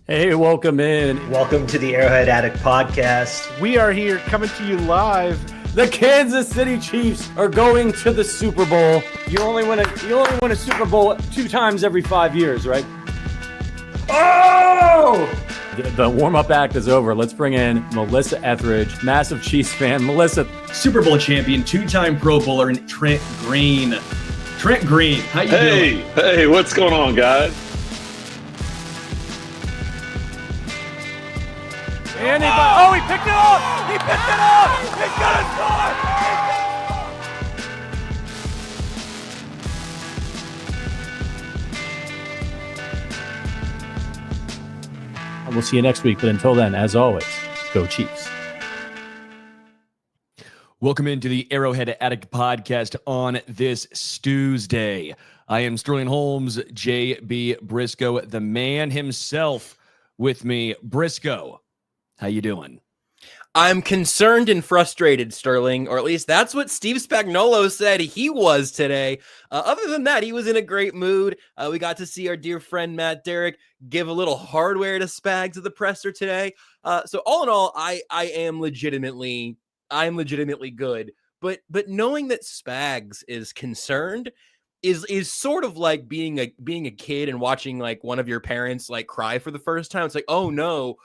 Hey, welcome in. Welcome to the Arrowhead Addict podcast. We are here coming to you live. The Kansas City Chiefs are going to the Super Bowl. You only win a Super Bowl 2 times every 5 years, right? Oh! The warm-up act is over. Let's bring in Melissa Etheridge, massive Chiefs fan. Melissa. Super Bowl champion, 2-time Pro Bowler, and Trent Green. Trent Green, how you doing? Hey, what's going on, guys? And he picked it up! He picked it up! He's gonna score! And we'll see you next week. But until then, as always, go Chiefs. Welcome into the Arrowhead Addict podcast on this Tuesday. I am Sterling Holmes, J.B. Brisco, the man himself with me. Brisco, how you doing? I'm concerned and frustrated, Sterling, or at least that's what Steve Spagnuolo said he was today. Other than that, he was in a great mood. We got to see our dear friend Matt Derrick give a little hardware to Spags at the presser today. So all in all, I am legitimately good. But knowing that Spags is concerned is sort of like being a kid and watching like one of your parents like cry for the first time. It's like, oh no,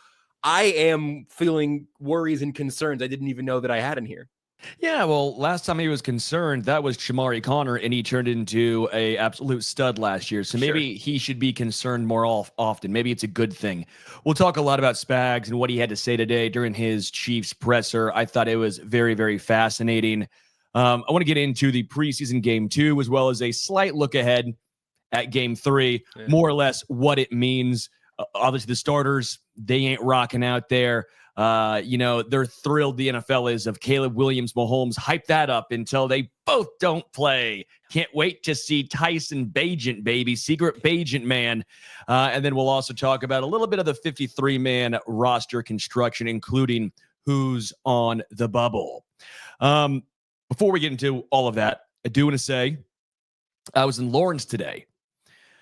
I am feeling worries and concerns I didn't even know that I had in here. Yeah, well, last time he was concerned, that was Shamari Connor, and he turned into a absolute stud last year. So maybe he should be concerned more often. Maybe it's a good thing. We'll talk a lot about Spags and what he had to say today during his Chiefs presser. I thought it was very, very fascinating. I want to get into the preseason game 2, as well as a slight look ahead at game 3, more or less what it means. Obviously, the starters, they ain't rocking out there. They're thrilled, the NFL is, of Caleb Williams, Mahomes. Hype that up until they both don't play. Can't wait to see Tyson Bagent, baby, secret Bagent man. And then we'll also talk about a little bit of the 53-man roster construction, including who's on the bubble. Before we get into all of that, I do want to say I was in Lawrence today.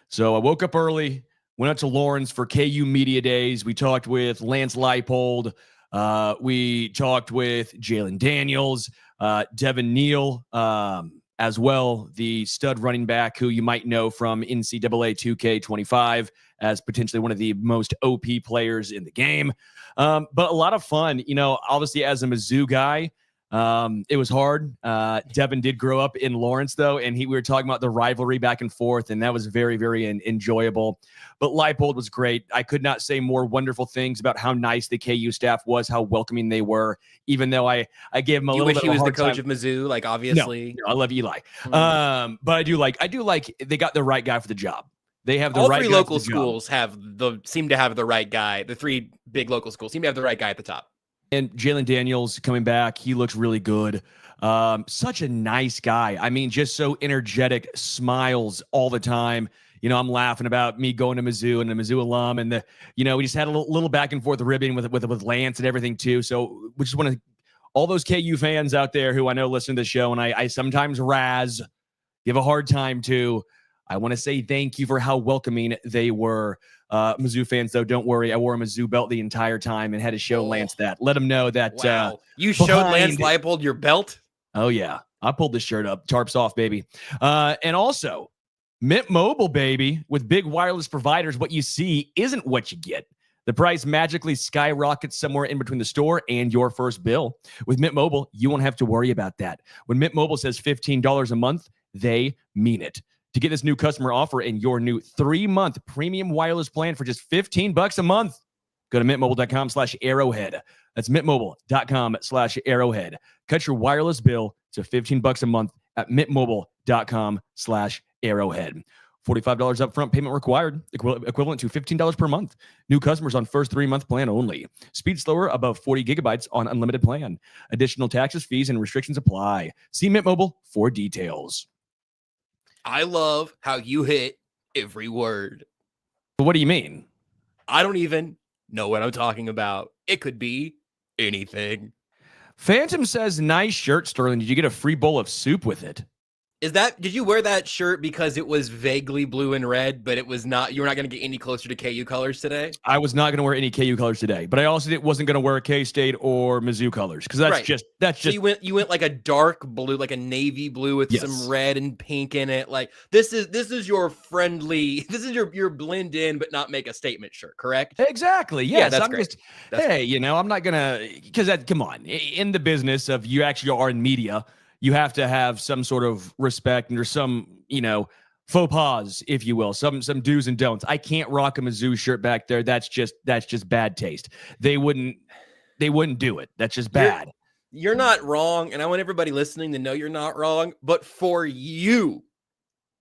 So I woke up early, went out to Lawrence for KU Media Days. We talked with Lance Leipold. We talked with Jalen Daniels, Devin Neal, as well, the stud running back who you might know from NCAA 2K25 as potentially one of the most OP players in the game. But a lot of fun, obviously as a Mizzou guy. It was hard. Devin did grow up in Lawrence, though, and we were talking about the rivalry back and forth, and that was very, very enjoyable. But Leipold was great. I could not say more wonderful things about how nice the KU staff was, how welcoming they were, even though I gave him a little bit of a hard time. You wish he was the coach of Mizzou, like, obviously. No, I love Eli. But I do like they got the right guy for the job. They have the All right three guy local for the job. schools seem to have the right guy. The 3 big local schools seem to have the right guy at the top. And Jalen Daniels coming back, he looks really good. Such a nice guy. I mean, just so energetic, smiles all the time. I'm laughing about me going to Mizzou and a Mizzou alum, and we just had a little back and forth ribbing with Lance and everything too. So we just want to, all those KU fans out there who I know listen to the show, and I sometimes give a hard time to. I want to say thank you for how welcoming they were. Mizzou fans, though, don't worry. I wore a Mizzou belt the entire time and had to show Lance that. Let him know that. Wow. You showed Lance Leipold your belt? Oh, yeah. I pulled this shirt up. Tarps off, baby. And also, Mint Mobile, baby, with big wireless providers, what you see isn't what you get. The price magically skyrockets somewhere in between the store and your first bill. With Mint Mobile, you won't have to worry about that. When Mint Mobile says $15 a month, they mean it. To get this new customer offer and your new 3-month premium wireless plan for just $15 a month, go to mintmobile.com/arrowhead. That's mintmobile.com/arrowhead. Cut your wireless bill to $15 a month at mintmobile.com/arrowhead. $45 upfront payment required, equivalent to $15 per month. New customers on first 3-month plan only. Speed slower above 40 gigabytes on unlimited plan. Additional taxes, fees, and restrictions apply. See Mint Mobile for details. I love how you hit every word. What do you mean? I don't even know what I'm talking about. It could be anything. Phantom says, nice shirt, Sterling. Did you get a free bowl of soup with it? Did you wear that shirt because it was vaguely blue and red, but you were not going to get any closer to KU colors today? I was not going to wear any KU colors today, but I also wasn't going to wear K-State or Mizzou colors because that's Right. just. So you went like a dark blue, like a navy blue with some red and pink in it. Like this is your friendly, this is your blend in but not make a statement shirt, correct? Exactly. Yes. Yeah, that's I'm great. I'm not gonna come on. In the business of you actually are in media, you have to have some sort of respect and there's some, faux pas, if you will, some do's and don'ts. I can't rock a Mizzou shirt back there. That's just bad taste. They wouldn't do it. That's just bad. You're not wrong, and I want everybody listening to know you're not wrong. But for you,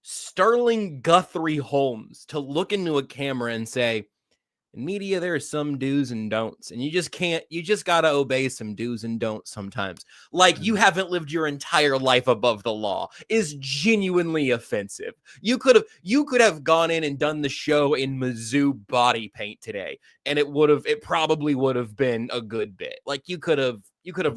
Sterling Guthrie Holmes, to look into a camera and say, in media, there are some do's and don'ts, and you just got to obey some do's and don'ts sometimes. Like you haven't lived your entire life above the law is genuinely offensive. You could have gone in and done the show in Mizzou body paint today, and it probably would have been a good bit. Like you could have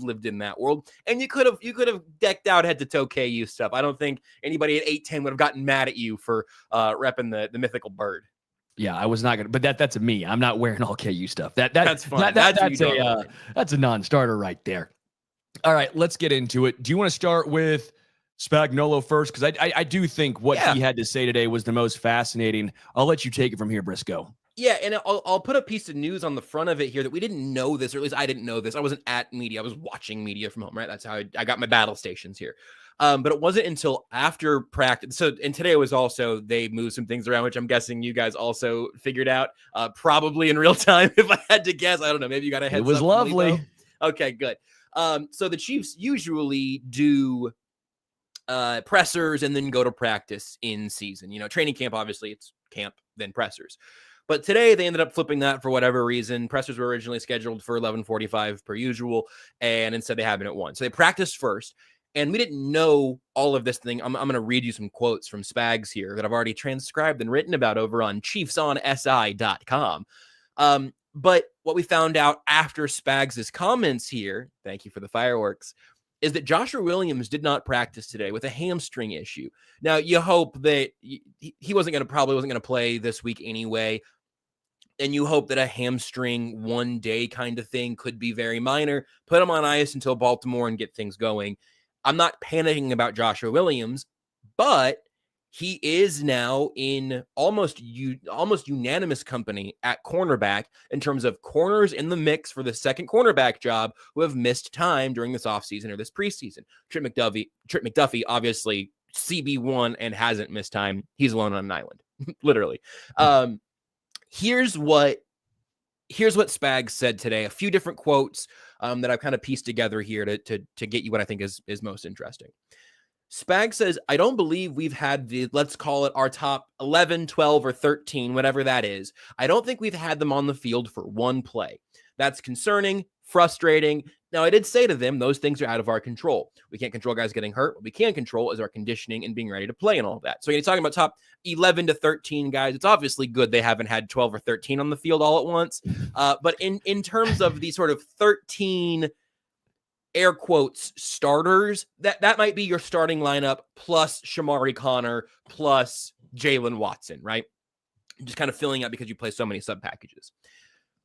lived in that world, and you could have decked out head to toe KU stuff. I don't think anybody at 810 would have gotten mad at you for repping the mythical bird. Yeah, I was not gonna, but that's a me. I'm not wearing all KU stuff. That's fine. That's a non-starter right there. All right, let's get into it. Do you want to start with Spagnuolo first? Because I do think what he had to say today was the most fascinating. I'll let you take it from here, Brisco. Yeah, and I'll put a piece of news on the front of it here that we didn't know this, or at least I didn't know this. I wasn't at media. I was watching media from home, right? That's how I got my battle stations here. But it wasn't until after practice. So, and today was also, they moved some things around, which I'm guessing you guys also figured out probably in real time. If I had to guess, I don't know. Maybe you got a heads up. It was lovely. Okay, good. So the Chiefs usually do pressers and then go to practice in season. Training camp, obviously it's camp, then pressers. But today they ended up flipping that for whatever reason. Pressers were originally scheduled for 11:45 per usual, and instead they happened at 1. So they practiced first. And we didn't know all of this thing. I'm going to read you some quotes from Spags here that I've already transcribed and written about over on ChiefsOnSI.com. But what we found out after Spags' comments here, thank you for the fireworks, is that Joshua Williams did not practice today with a hamstring issue. Now, you hope that he probably wasn't going to play this week anyway. And you hope that a hamstring one day kind of thing could be very minor. Put him on ice until Baltimore and get things going. I'm not panicking about Joshua Williams, but he is now in almost unanimous company at cornerback in terms of corners in the mix for the second cornerback job who have missed time during this offseason or this preseason. Trip McDuffie, obviously CB1 and hasn't missed time. He's alone on an island, literally. Here's what Spags said today. A few different quotes that I've kind of pieced together here to get you what I think is most interesting. Spags says, I don't believe we've had let's call it our top 11, 12, or 13, whatever that is. I don't think we've had them on the field for one play. That's concerning, frustrating. Now, I did say to them, those things are out of our control. We can't control guys getting hurt. What we can control is our conditioning and being ready to play and all of that. So you're talking about top 11 to 13 guys. It's obviously good they haven't had 12 or 13 on the field all at once. But in terms of the sort of 13 air quotes starters, that might be your starting lineup plus Shamari Connor plus Jalen Watson, right? Just kind of filling up because you play so many sub packages.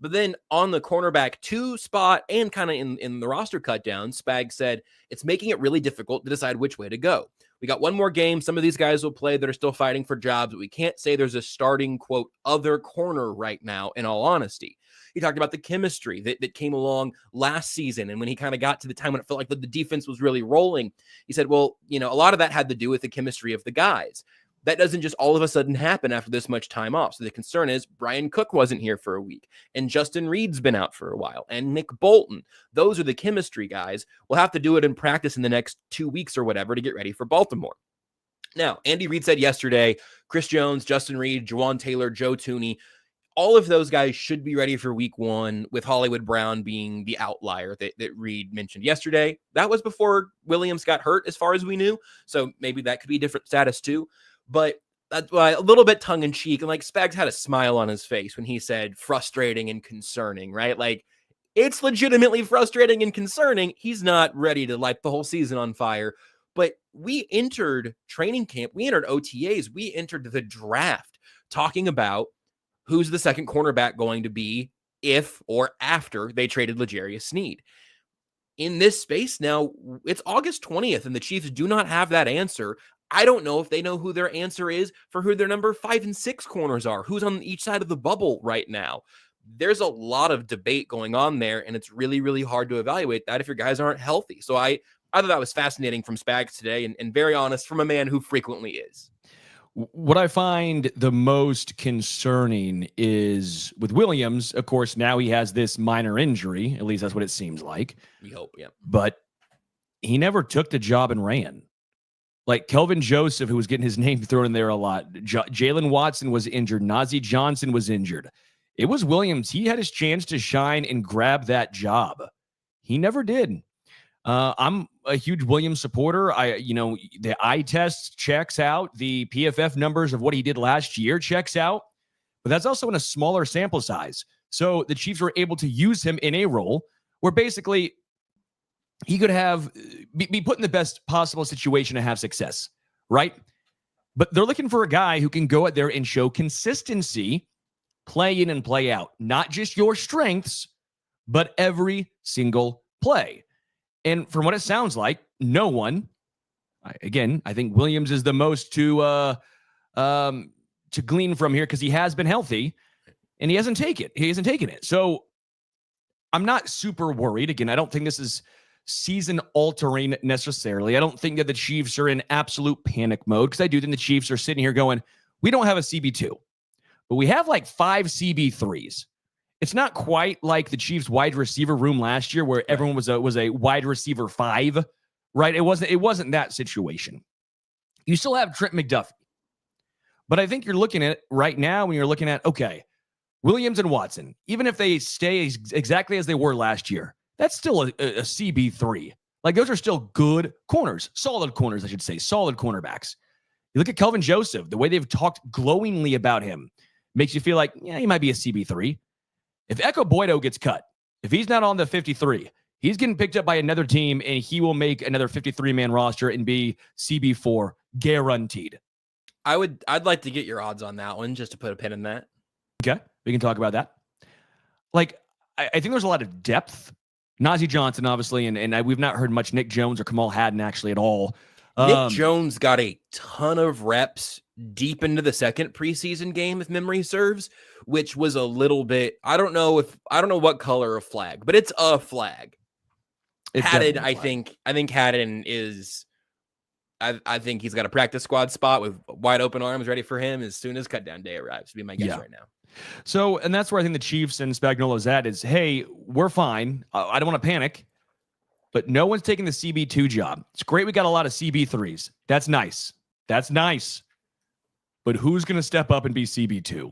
But then on the cornerback 2 spot and kind of in the roster cut down, Spag said it's making it really difficult to decide which way to go. We got one more game. Some of these guys will play that are still fighting for jobs, but we can't say there's a starting, quote, other corner right now, in all honesty. He talked about the chemistry that came along last season. And when he kind of got to the time when it felt like the defense was really rolling, he said, well, a lot of that had to do with the chemistry of the guys. That doesn't just all of a sudden happen after this much time off. So the concern is Brian Cook wasn't here for a week, and Justin Reed's been out for a while, and Nick Bolton. Those are the chemistry guys. We'll have to do it in practice in the next 2 weeks or whatever to get ready for Baltimore. Now, Andy Reid said yesterday, Chris Jones, Justin Reed, Juwan Taylor, Joe Thuney, all of those guys should be ready for week 1, with Hollywood Brown being the outlier that Reed mentioned yesterday. That was before Williams got hurt, as far as we knew. So maybe that could be a different status too. But that's a little bit tongue in cheek. And like Spags had a smile on his face when he said frustrating and concerning, right? Like it's legitimately frustrating and concerning. He's not ready to light the whole season on fire, But we entered training camp, we entered OTAs, we entered the draft talking about who's the second cornerback going to be if or after they traded L'Jarius Sneed. In this space now, it's August 20th, and the Chiefs do not have that answer. I don't know if they know who their answer is for who their number 5 and 6 corners are, who's on each side of the bubble right now. There's a lot of debate going on there, and it's really, really hard to evaluate that if your guys aren't healthy. So I thought that was fascinating from Spags today, and very honest from a man who frequently is. What I find the most concerning is with Williams, of course, now he has this minor injury. At least that's what it seems like. We hope, yeah. But he never took the job and ran. Like Kelvin Joseph, who was getting his name thrown in there a lot. Jalen Watson was injured. Najee Johnson was injured. It was Williams. He had his chance to shine and grab that job. He never did. I'm a huge Williams supporter. The eye test checks out. The PFF numbers of what he did last year checks out. But that's also in a smaller sample size. So the Chiefs were able to use him in a role where basically he could have be put in the best possible situation to have success, right? But they're looking for a guy who can go out there and show consistency, play in and play out. Not just your strengths, but every single play. And from what it sounds like, no one, again, I think Williams is the most to glean from here because he has been healthy and he hasn't taken it. So I'm not super worried. Again, I don't think this is season altering necessarily. I don't think that the Chiefs are in absolute panic mode because I do think the Chiefs are sitting here going, we don't have a CB2, but we have like 5 CB3s. It's not quite like the Chiefs wide receiver room last year where everyone was a wide receiver 5, right? It wasn't that situation. You still have Trent McDuffie. But I think you're looking at right now when you're looking at, okay, Williams and Watson, even if they stay exactly as they were last year, that's still a CB3. Like those are still good corners, solid corners, I should say, solid cornerbacks. You look at Kelvin Joseph, the way they've talked glowingly about him makes you feel like, yeah, he might be a CB3. If Echo Boydo gets cut, if he's not on the 53, he's getting picked up by another team and he will make another 53-man roster and be CB4 guaranteed. I'd like to get your odds on that one just to put a pin in that. Okay, we can talk about that. Like, I think there's a lot of depth. Najee Johnson, obviously, and we've not heard much Nick Jones or Kamal Hadden actually at all. Nick Jones got a ton of reps deep into the second preseason game, if memory serves, which was a little bit, I don't know what color of flag, but it's a flag. Hadden, I think Hadden is, I think he's got a practice squad spot with wide open arms ready for him as soon as cut down day arrives, to be my guess right now. So, and that's where I think the Chiefs and Spagnuolo's at is, hey, we're fine. I don't want to panic, but no one's taking the CB2 job. It's great. We got a lot of CB3s. That's nice. But who's going to step up and be CB2?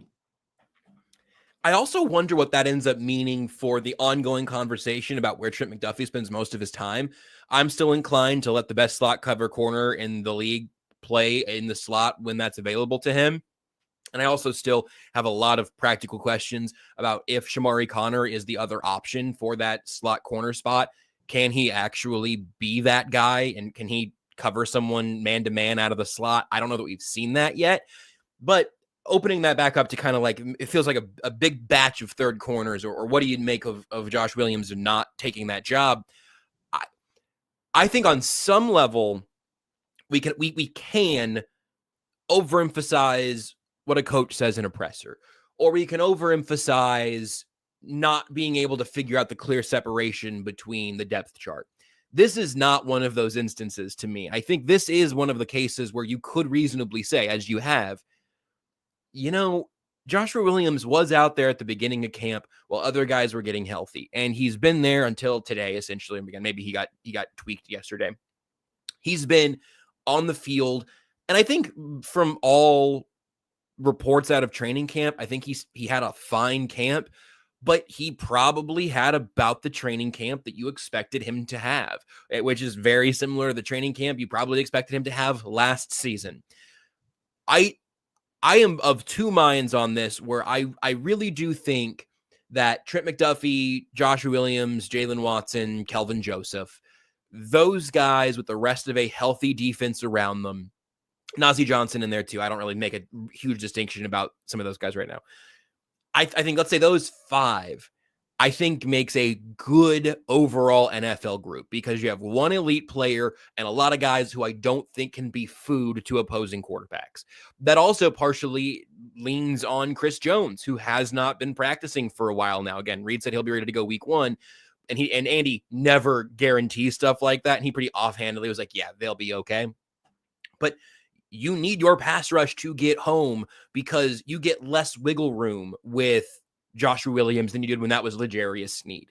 I also wonder what that ends up meaning for the ongoing conversation about where Trent McDuffie spends most of his time. I'm still inclined to let the best slot cover corner in the league play in the slot when that's available to him. And I also still have a lot of practical questions about if Shamari Connor is the other option for that slot corner spot. Can he actually be that guy? And can he cover someone man-to-man out of the slot? I don't know that we've seen that yet. But opening that back up to kind of like, it feels like a big batch of third corners, or what do you make of Josh Williams and not taking that job? I think on some level, we can overemphasize what a coach says in a presser, or we can overemphasize not being able to figure out the clear separation between the depth chart. This is not one of those instances to me. I think this is one of the cases where you could reasonably say, as you have, Joshua Williams was out there at the beginning of camp while other guys were getting healthy, and he's been there until today, essentially. Again, maybe he got tweaked yesterday. He's been on the field, and I think from all reports out of training camp, I think he had a fine camp, but he probably had about the training camp that you expected him to have, which is very similar to the training camp you probably expected him to have last season. I am of two minds on this, where I really do think that Trent McDuffie, Joshua Williams, Jalen Watson, Kelvin Joseph those guys with the rest of a healthy defense around them, Najee Johnson in there too. I don't really make a huge distinction about some of those guys right now. I think, let's say those 5, I think makes a good overall NFL group, because you have one elite player and a lot of guys who I don't think can be food to opposing quarterbacks. That also partially leans on Chris Jones, who has not been practicing for a while now. Again, Reed said he'll be ready to go week 1. And Andy never guarantees stuff like that. And he pretty offhandedly was like, yeah, they'll be okay. But you need your pass rush to get home, because you get less wiggle room with Joshua Williams than you did when that was L'Jarius Sneed.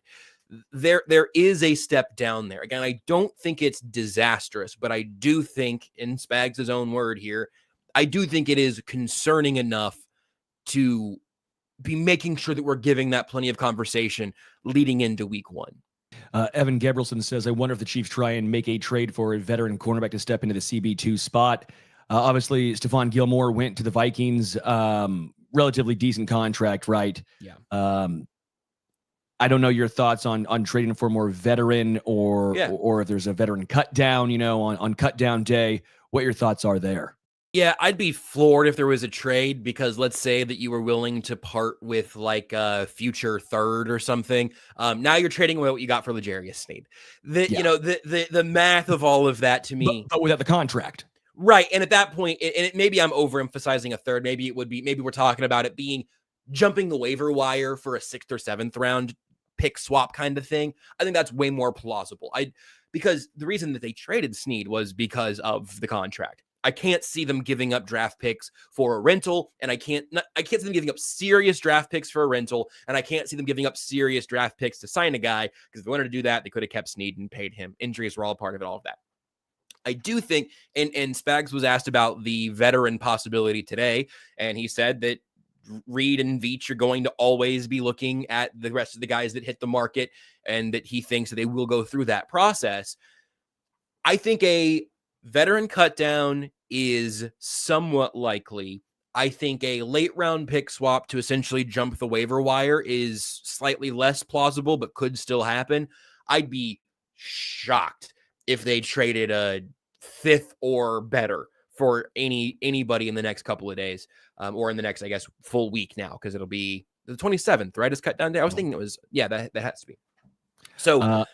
There is a step down there. Again, I don't think it's disastrous, but I do think, in Spags' own word here, I do think it is concerning enough to be making sure that we're giving that plenty of conversation leading into week 1. Evan Gabrielson says, I wonder if the Chiefs try and make a trade for a veteran cornerback to step into the CB2 spot. Obviously, Stephon Gilmore went to the Vikings. Relatively decent contract, right? Yeah. I don't know your thoughts on trading for more veteran, or if there's a veteran cut down, on cut down day, what your thoughts are there. Yeah, I'd be floored if there was a trade, because let's say that you were willing to part with like a future third or something. Now you're trading away what you got for L'Jarius Sneed. The math of all of that to me, but without the contract. Right. And at that point, and maybe I'm overemphasizing a third. Maybe we're talking about it being jumping the waiver wire for a 6th or 7th round pick swap kind of thing. I think that's way more plausible. Because the reason that they traded Sneed was because of the contract. I can't see them giving up draft picks for a rental, and I can't see them giving up serious draft picks for a rental, and I can't see them giving up serious draft picks to sign a guy, because if they wanted to do that, they could have kept Sneed and paid him. Injuries were all part of it, all of that. I do think, and Spags was asked about the veteran possibility today, and he said that Reed and Veach are going to always be looking at the rest of the guys that hit the market, and that he thinks that they will go through that process. I think a veteran cut down is somewhat likely. I think a late round pick swap to essentially jump the waiver wire is slightly less plausible, but could still happen. I'd be shocked if they traded a 5th or better for anybody in the next couple of days, or in the next, I guess, full week now, because it'll be the 27th, right? Is cut down day. I was thinking it was, that has to be. So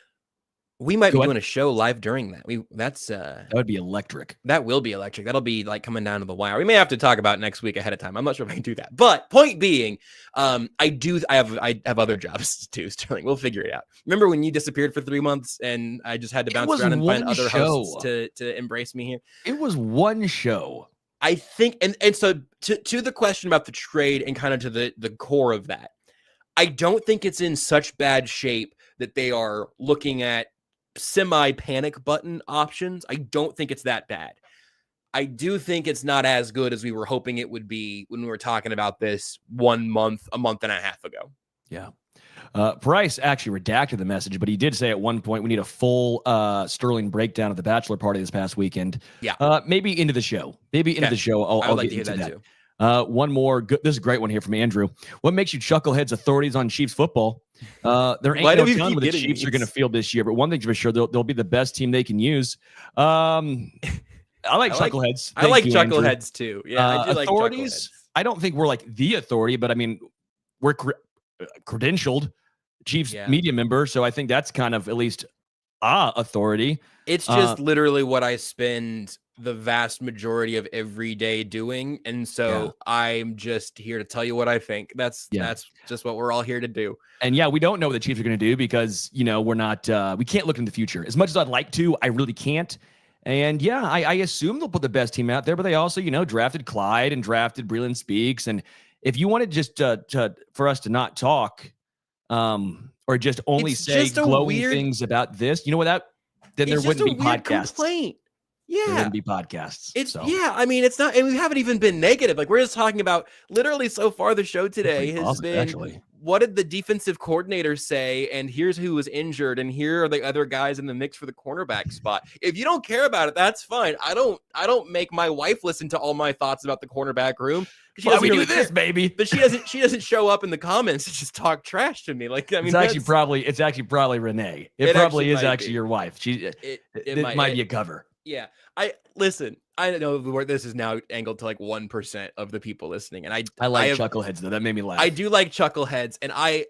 we might be doing a show live during that. That would be electric. That will be electric. That'll be like coming down to the wire. We may have to talk about next week ahead of time. I'm not sure if I can do that. But point being, I have other jobs too, Sterling. We'll figure it out. Remember when you disappeared for 3 months and I just had to bounce around and find other hosts to embrace me here? It was one show. I think, and so to the question about the trade and kind of to the core of that, I don't think it's in such bad shape that they are looking at semi-panic button options. I don't think it's that bad. I do think it's not as good as we were hoping it would be when we were talking about this a month and a half ago. Yeah. Price actually redacted the message, but he did say at one point we need a full Sterling breakdown of the bachelor party this past weekend. Yeah. Maybe into the show. I'll get into that. Too. One more. This is a great one here from Andrew. What makes you chuckleheads authorities on Chiefs football? There ain't no telling what the Chiefs are going to field this year, but one thing's for sure, they'll be the best team they can use. I like chuckleheads. I like chuckleheads too. Yeah, I do authorities. Like I don't think we're like the authority, but I mean, we're credentialed Chiefs media member, so I think that's kind of at least authority. It's just literally what I spend the vast majority of every day doing, and so I'm just here to tell you what I think. That's just what we're all here to do. And we don't know what the Chiefs are going to do, because we're not we can't look in the future as much as I'd like to. I really can't. And I assume they'll put the best team out there, but they also drafted Clyde and drafted Breland Speaks. And if you wanted just for us to not talk or just only say glowing things about this, then there wouldn't be podcasts. Complaint. Yeah. There wouldn't be podcasts. I mean, it's not, and we haven't even been negative. Like, we're just talking about literally so far the show today has been what did the defensive coordinator say? And here's who was injured, and here are the other guys in the mix for the cornerback spot. If you don't care about it, that's fine. I don't make my wife listen to all my thoughts about the cornerback room. She doesn't really do this, baby. But she doesn't show up in the comments and just talk trash to me. Like, I mean, it's actually probably Renee. It probably is actually your wife. It might be a cover. Yeah. I know this is now angled to like 1% of the people listening. And I like chuckleheads though. That made me laugh. I do like chuckleheads. And I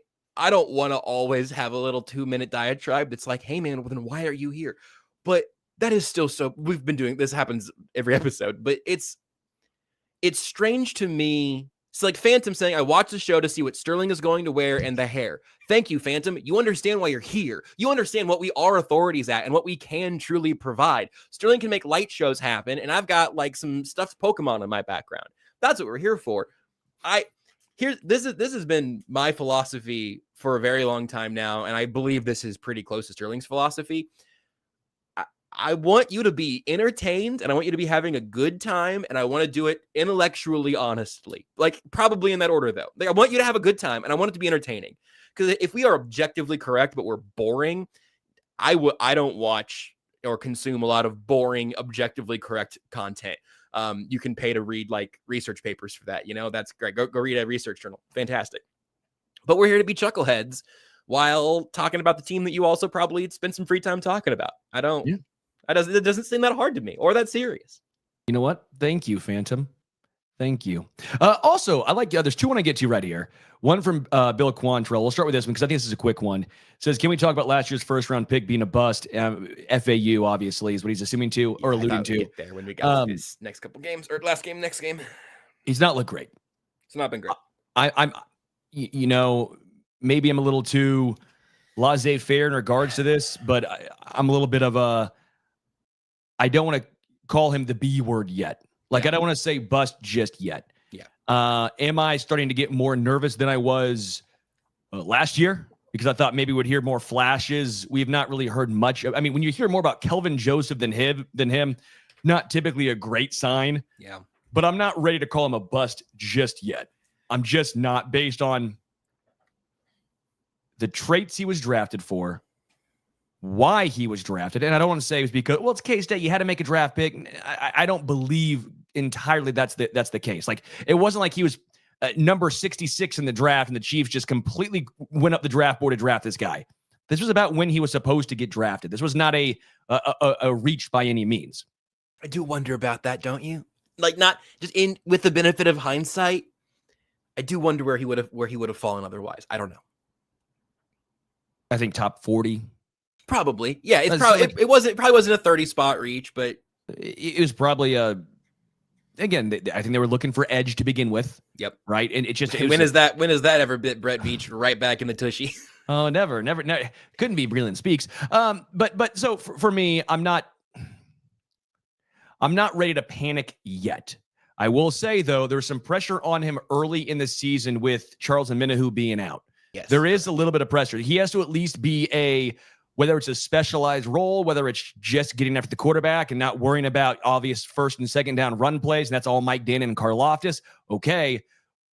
don't want to always have a little 2-minute diatribe that's like, hey man, well, then why are you here? But that is still we've been doing this, happens every episode, but it's strange to me. It's like Phantom saying, I watched the show to see what Sterling is going to wear and the hair. Thank you, Phantom. You understand why you're here. You understand what we are authorities at and what we can truly provide. Sterling can make light shows happen, and I've got like some stuffed Pokemon in my background. That's what we're here for. This has been my philosophy for a very long time now, and I believe this is pretty close to Sterling's philosophy. I want you to be entertained, and I want you to be having a good time, and I want to do it intellectually, honestly. Like, probably in that order, though. Like, I want you to have a good time, and I want it to be entertaining. Because if we are objectively correct, but we're boring, I don't watch or consume a lot of boring, objectively correct content. You can pay to read, like, research papers for that. You know, that's great. Go read a research journal. Fantastic. But we're here to be chuckleheads while talking about the team that you also probably spend some free time talking about. It doesn't seem that hard to me or that serious. You know what? Thank you, Phantom. Thank you. Also, I like there's two I want to get to right here. One from Bill Quantrell. We'll start with this one because I think this is a quick one. It says, can we talk about last year's first round pick being a bust? FAU, obviously, is what he's assuming to or alluding to. Get there when we got his next couple games or next game. He's not looked great. It's not been great. I'm maybe I'm a little too laissez-faire in regards to this, but I'm a little bit of a, I don't want to call him the B word yet. Like, I don't want to say bust just yet. Yeah. Am I starting to get more nervous than I was last year? Because I thought maybe we'd hear more flashes. We've not really heard much. I mean, when you hear more about Kelvin Joseph than him, not typically a great sign. Yeah. But I'm not ready to call him a bust just yet. I'm just not, based on the traits he was drafted for, why he was drafted. And I don't want to say it was because, well, it's K-State, you had to make a draft pick. I don't believe entirely that's the case. Like, it wasn't like he was number 66 in the draft and the Chiefs just completely went up the draft board to draft this guy. This was about when he was supposed to get drafted. This was not a reach by any means. I do wonder about that, don't you? Like, not just with the benefit of hindsight, I do wonder where he would have fallen otherwise. I don't know. I think top 40. Probably. Yeah, it probably wasn't a 30 spot reach, but it was probably I think they were looking for edge to begin with. Yep. Right. And it when has that ever bit Brett Veach right back in the tushy? Oh, never. Couldn't be Breland Speaks. But so for me, I'm not ready to panic yet. I will say, though, there's some pressure on him early in the season with Charles Omenihu being out. Yes. There is a little bit of pressure. He has to at least be whether it's a specialized role, whether it's just getting after the quarterback and not worrying about obvious first and second down run plays, and that's all Mike Dannon and Karlaftis. Okay.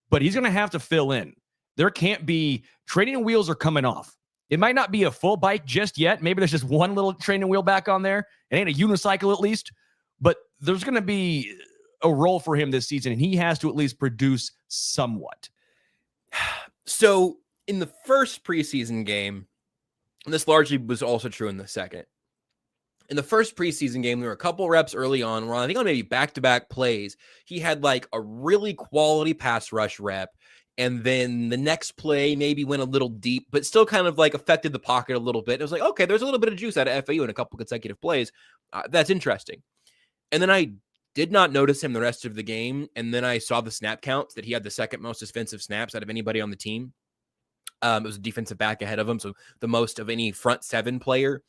But he's going to have to fill in. There can't be training wheels are coming off. It might not be a full bike just yet. Maybe there's just one little training wheel back on there. It ain't a unicycle at least, but there's going to be a role for him this season, and he has to at least produce somewhat. So in the first preseason game, and this largely was also true in the second. In the first preseason game, there were a couple reps early on where I think on maybe back-to-back plays, he had like a really quality pass rush rep. And then the next play maybe went a little deep, but still kind of like affected the pocket a little bit. It was like, okay, there's a little bit of juice out of FAU in a couple consecutive plays. That's interesting. And then I did not notice him the rest of the game. And then I saw the snap counts that he had the second most defensive snaps out of anybody on the team. It was a defensive back ahead of him, so the most of any front seven player.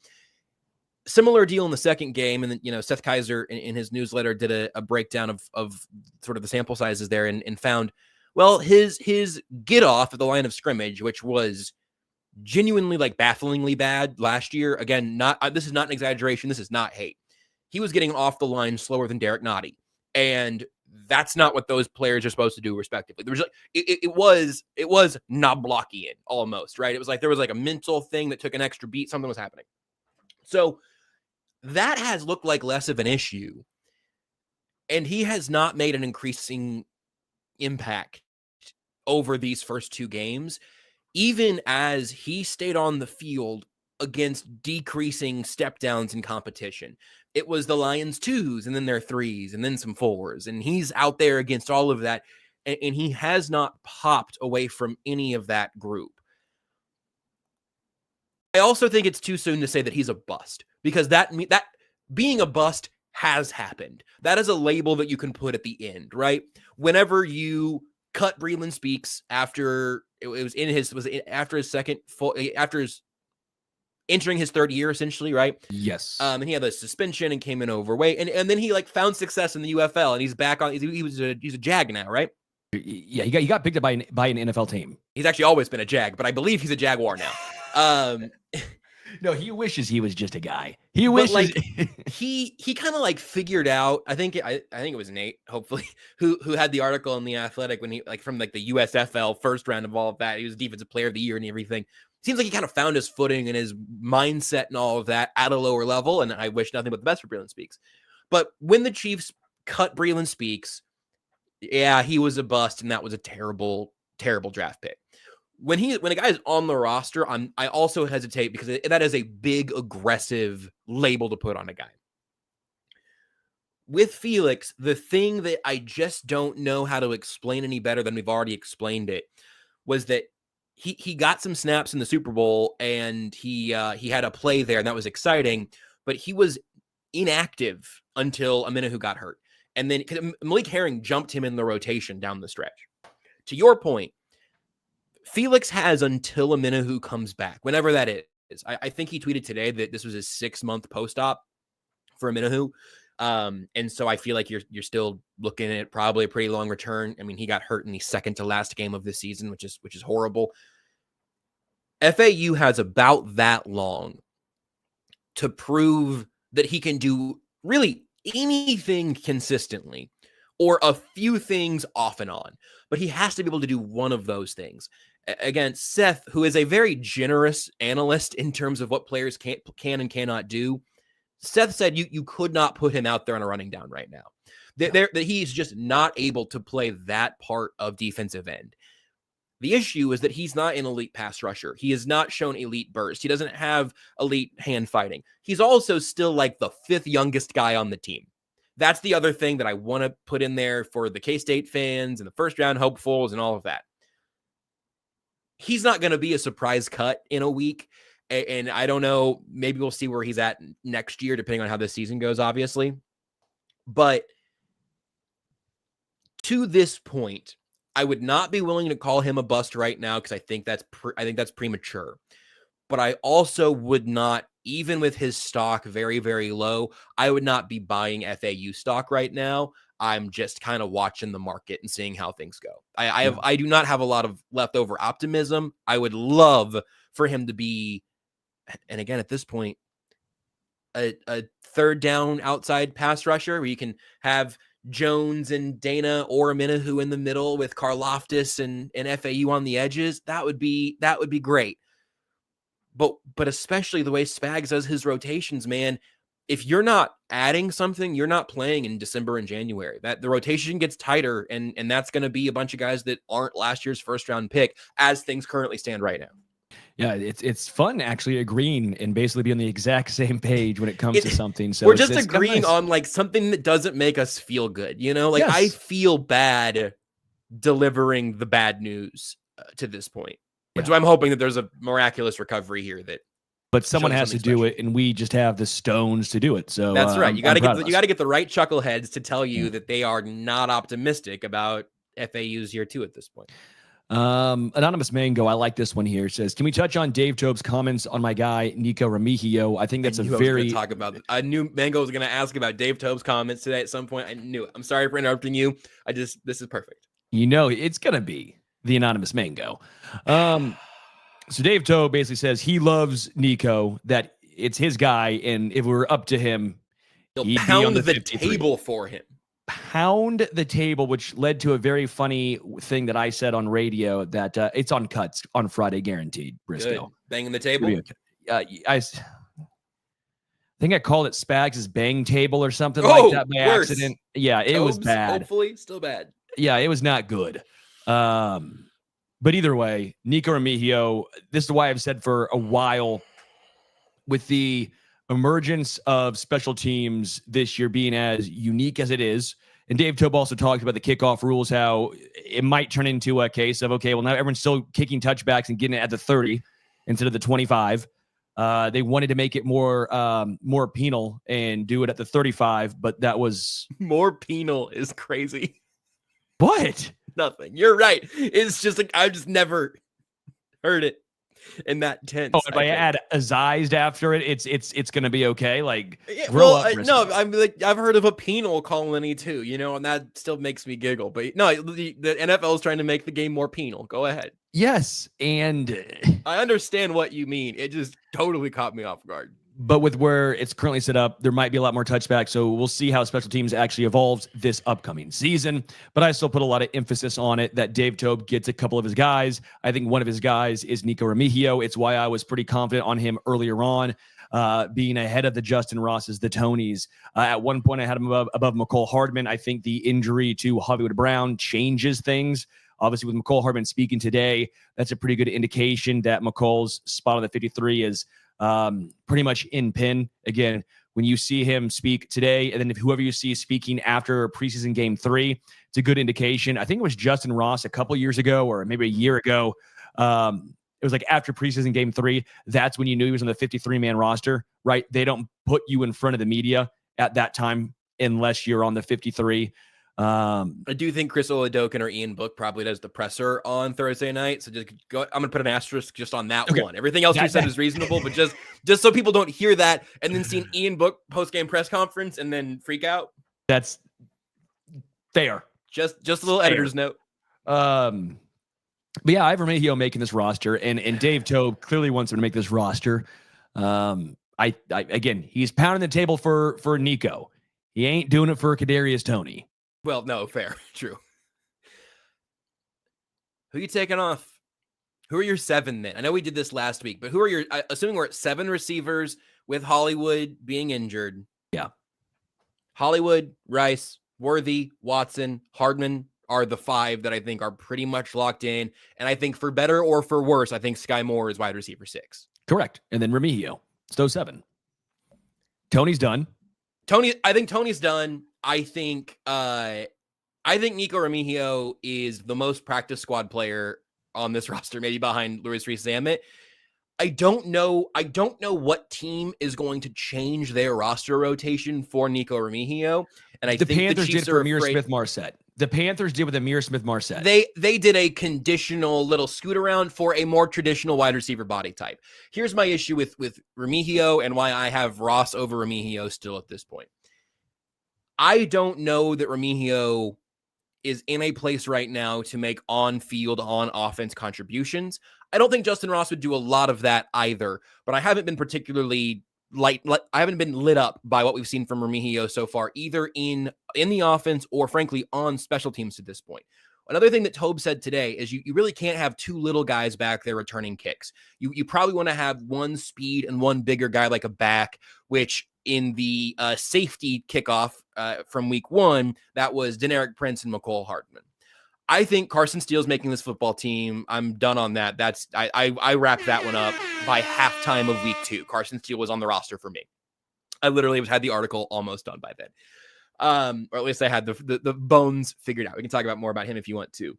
Similar deal in the second game, and then Seth Kaiser in his newsletter did a breakdown of sort of the sample sizes there, and found, well, his get off at the line of scrimmage, which was genuinely like bafflingly bad last year. Again, this is not an exaggeration. This is not hate. He was getting off the line slower than Derek Nottie, and That's not what those players are supposed to do, respectively. There was it was Knoblauchian almost, right? It was like there was like a mental thing that took an extra beat. Something was happening. So that has looked like less of an issue, and he has not made an increasing impact over these first 2 games, even as he stayed on the field against decreasing step downs in competition. It was the Lions 2s and then their 3s and then some 4s. And he's out there against all of that. And he has not popped away from any of that group. I also think it's too soon to say that he's a bust, because that being a bust has happened. That is a label that you can put at the end, right? Whenever you cut Breeland Speaks after entering his 3rd year, essentially, right? Yes. And he had a suspension and came in overweight, and then he like found success in the UFL, and he's back on. He's a Jag now, right? Yeah, he got picked up by an NFL team. He's actually always been a Jag, but I believe he's a Jaguar now. No, he wishes he was just a guy. He wishes like he kind of like figured out. I think it was Nate, hopefully, who had the article in The Athletic when he like from like the USFL first round of all of that. He was defensive player of the year and everything. Seems like he kind of found his footing and his mindset and all of that at a lower level. And I wish nothing but the best for Breeland Speaks. But when the Chiefs cut Breeland Speaks, yeah, he was a bust, and that was a terrible, terrible draft pick. When a guy is on the roster, I also hesitate, because that is a big, aggressive label to put on a guy. With Felix, the thing that I just don't know how to explain any better than we've already explained it was that he got some snaps in the Super Bowl, and he had a play there, and that was exciting, but he was inactive until Amenahu got hurt. And then Malik Herring jumped him in the rotation down the stretch. To your point, Felix has until Amenahu comes back, whenever that is. I think he tweeted today that this was his 6-month post-op for Amenahu. And so I feel like you're still looking at probably a pretty long return. I mean, he got hurt in the second to last game of the season, which is horrible. FAU has about that long to prove that he can do really anything consistently, or a few things off and on, but he has to be able to do one of those things. Again, Seth, who is a very generous analyst in terms of what players can and cannot do, Seth said you could not put him out there on a running down right now. That he's just not able to play that part of defensive end. The issue is that he's not an elite pass rusher. He has not shown elite burst. He doesn't have elite hand fighting. He's also still like the 5th youngest guy on the team. That's the other thing that I want to put in there for the K-State fans and the first round hopefuls and all of that. He's not going to be a surprise cut in a week. And I don't know, maybe we'll see where he's at next year, depending on how this season goes, obviously. But to this point, I would not be willing to call him a bust right now, because I think that's premature. But I also would not, even with his stock very, very low, I would not be buying FAU stock right now. I'm just kind of watching the market and seeing how things go. I do not have a lot of leftover optimism. I would love for him to be, and again, at this point, a 3rd down outside pass rusher where you can have Jones and Dana or Amenahu in the middle with Karlaftis and FAU on the edges. That would be great. But especially the way Spags does his rotations, man, if you're not adding something, you're not playing in December and January. That the rotation gets tighter, and that's going to be a bunch of guys that aren't last year's first round pick as things currently stand right now. Yeah, it's fun actually agreeing and basically be on the exact same page when it comes to something. So we're just agreeing on like something that doesn't make us feel good, you know? Like yes. I feel bad delivering the bad news to this point, which I'm hoping that there's a miraculous recovery here but someone has to do it, and we just have the stones to do it. So that's right. You got to get the right chuckleheads to tell you that they are not optimistic about FAU's year 2 at this point. Anonymous Mango, I like this one here. Says, can we touch on Dave Tobe's comments on my guy Nico Remigio? I think that's talk about it. I knew Mango was going to ask about Dave Tobe's comments today at some point. I knew it. I'm sorry for interrupting you. This is perfect. You know, it's going to be the Anonymous Mango. So Dave Tobe basically says he loves Nico, that it's his guy, and if we were up to him, he'll pound the table for him. pound the table, which led to a very funny thing that I said on radio that it's on cuts on Friday, guaranteed. Brisco. Good. Banging the table. I think I called it Spags' bang table or something like that by accident. Yeah, it was bad. Hopefully, still bad. Yeah, it was not good. But either way, Nico Remigio, this is why I've said for a while, with the emergence of special teams this year being as unique as it is, and Dave Tobe also talked about the kickoff rules, how it might turn into a case of, okay, well, now everyone's still kicking touchbacks and getting it at the 30 instead of the 25. They wanted to make it more penal and do it at the 35, but that was... More penal is crazy. What? Nothing. You're right. It's just like, I've just never heard it in that tense. Oh, if I add azized after it, it's going to be okay. Like, yeah, grow up. No, I'm like, I've heard of a penal colony too, you know, and that still makes me giggle. But no, the NFL is trying to make the game more penal. Go ahead. Yes, and I understand what you mean. It just totally caught me off guard. But with where it's currently set up, there might be a lot more touchbacks. So we'll see how special teams actually evolves this upcoming season. But I still put a lot of emphasis on it that Dave Tobe gets a couple of his guys. I think one of his guys is Nico Remigio. It's why I was pretty confident on him earlier on, being ahead of the Justin Rosses, the Tonys. At one point, I had him above McCole Hardman. I think the injury to Hollywood Brown changes things. Obviously, with McCole Hardman speaking today, that's a pretty good indication that McCole's spot on the 53 is pretty much in pin. Again, when you see him speak today, and then if whoever you see speaking after preseason game 3, it's a good indication. I think it was Justin Ross a couple years ago, or maybe a year ago. It was like after preseason game 3, that's when you knew he was on the 53-man roster, right? They don't put you in front of the media at that time unless you're on the 53. I do think Chris Oladokun or Ian Book probably does the presser on Thursday night. So just go. I'm gonna put an asterisk just on that one. Everything else you said is reasonable, but just so people don't hear that and then see an Ian Book post game press conference and then freak out. That's fair. Just a little editor's note. But yeah, I have Remigio making this roster, and Dave Tobe clearly wants him to make this roster. I again, he's pounding the table for Nico. He ain't doing it for Kadarius Toney. Well, no, fair. True. Who are you taking off? Who are your 7 then? I know we did this last week, but who are your, assuming we're at 7 receivers with Hollywood being injured. Yeah. Hollywood, Rice, Worthy, Watson, Hardman are the 5 that I think are pretty much locked in. And I think for better or for worse, I think Sky Moore is wide receiver 6. Correct. And then Remigio, still 7. Tony's done. I think Tony's done. I think Nico Remigio is the most practice squad player on this roster, maybe behind Louis Rees-Zammit. I don't know what team is going to change their roster rotation for Nico Remigio. And I think Panthers the Chiefs did for are Amir afraid. Smith-Marset. The Panthers did with Amir Smith-Marset. They did a conditional little scoot around for a more traditional wide receiver body type. Here's my issue with Remigio and why I have Ross over Remigio still at this point. I don't know that Remigio is in a place right now to make on-field, on-offense contributions. I don't think Justin Ross would do a lot of that either, but I haven't been particularly I haven't been lit up by what we've seen from Remigio so far, either in the offense or frankly on special teams to this point. Another thing that Tobe said today is you really can't have 2 little guys back there returning kicks. You probably want to have one speed and one bigger guy like a back, which in the safety kickoff from week 1, that was Deneric Prince and McCole Hardman. I think Carson Steele's making this football team. I'm done on that. I wrapped that one up by halftime of week 2. Carson Steele was on the roster for me. I literally had the article almost done by then. Or at least I had the bones figured out. We can talk about more about him if you want to.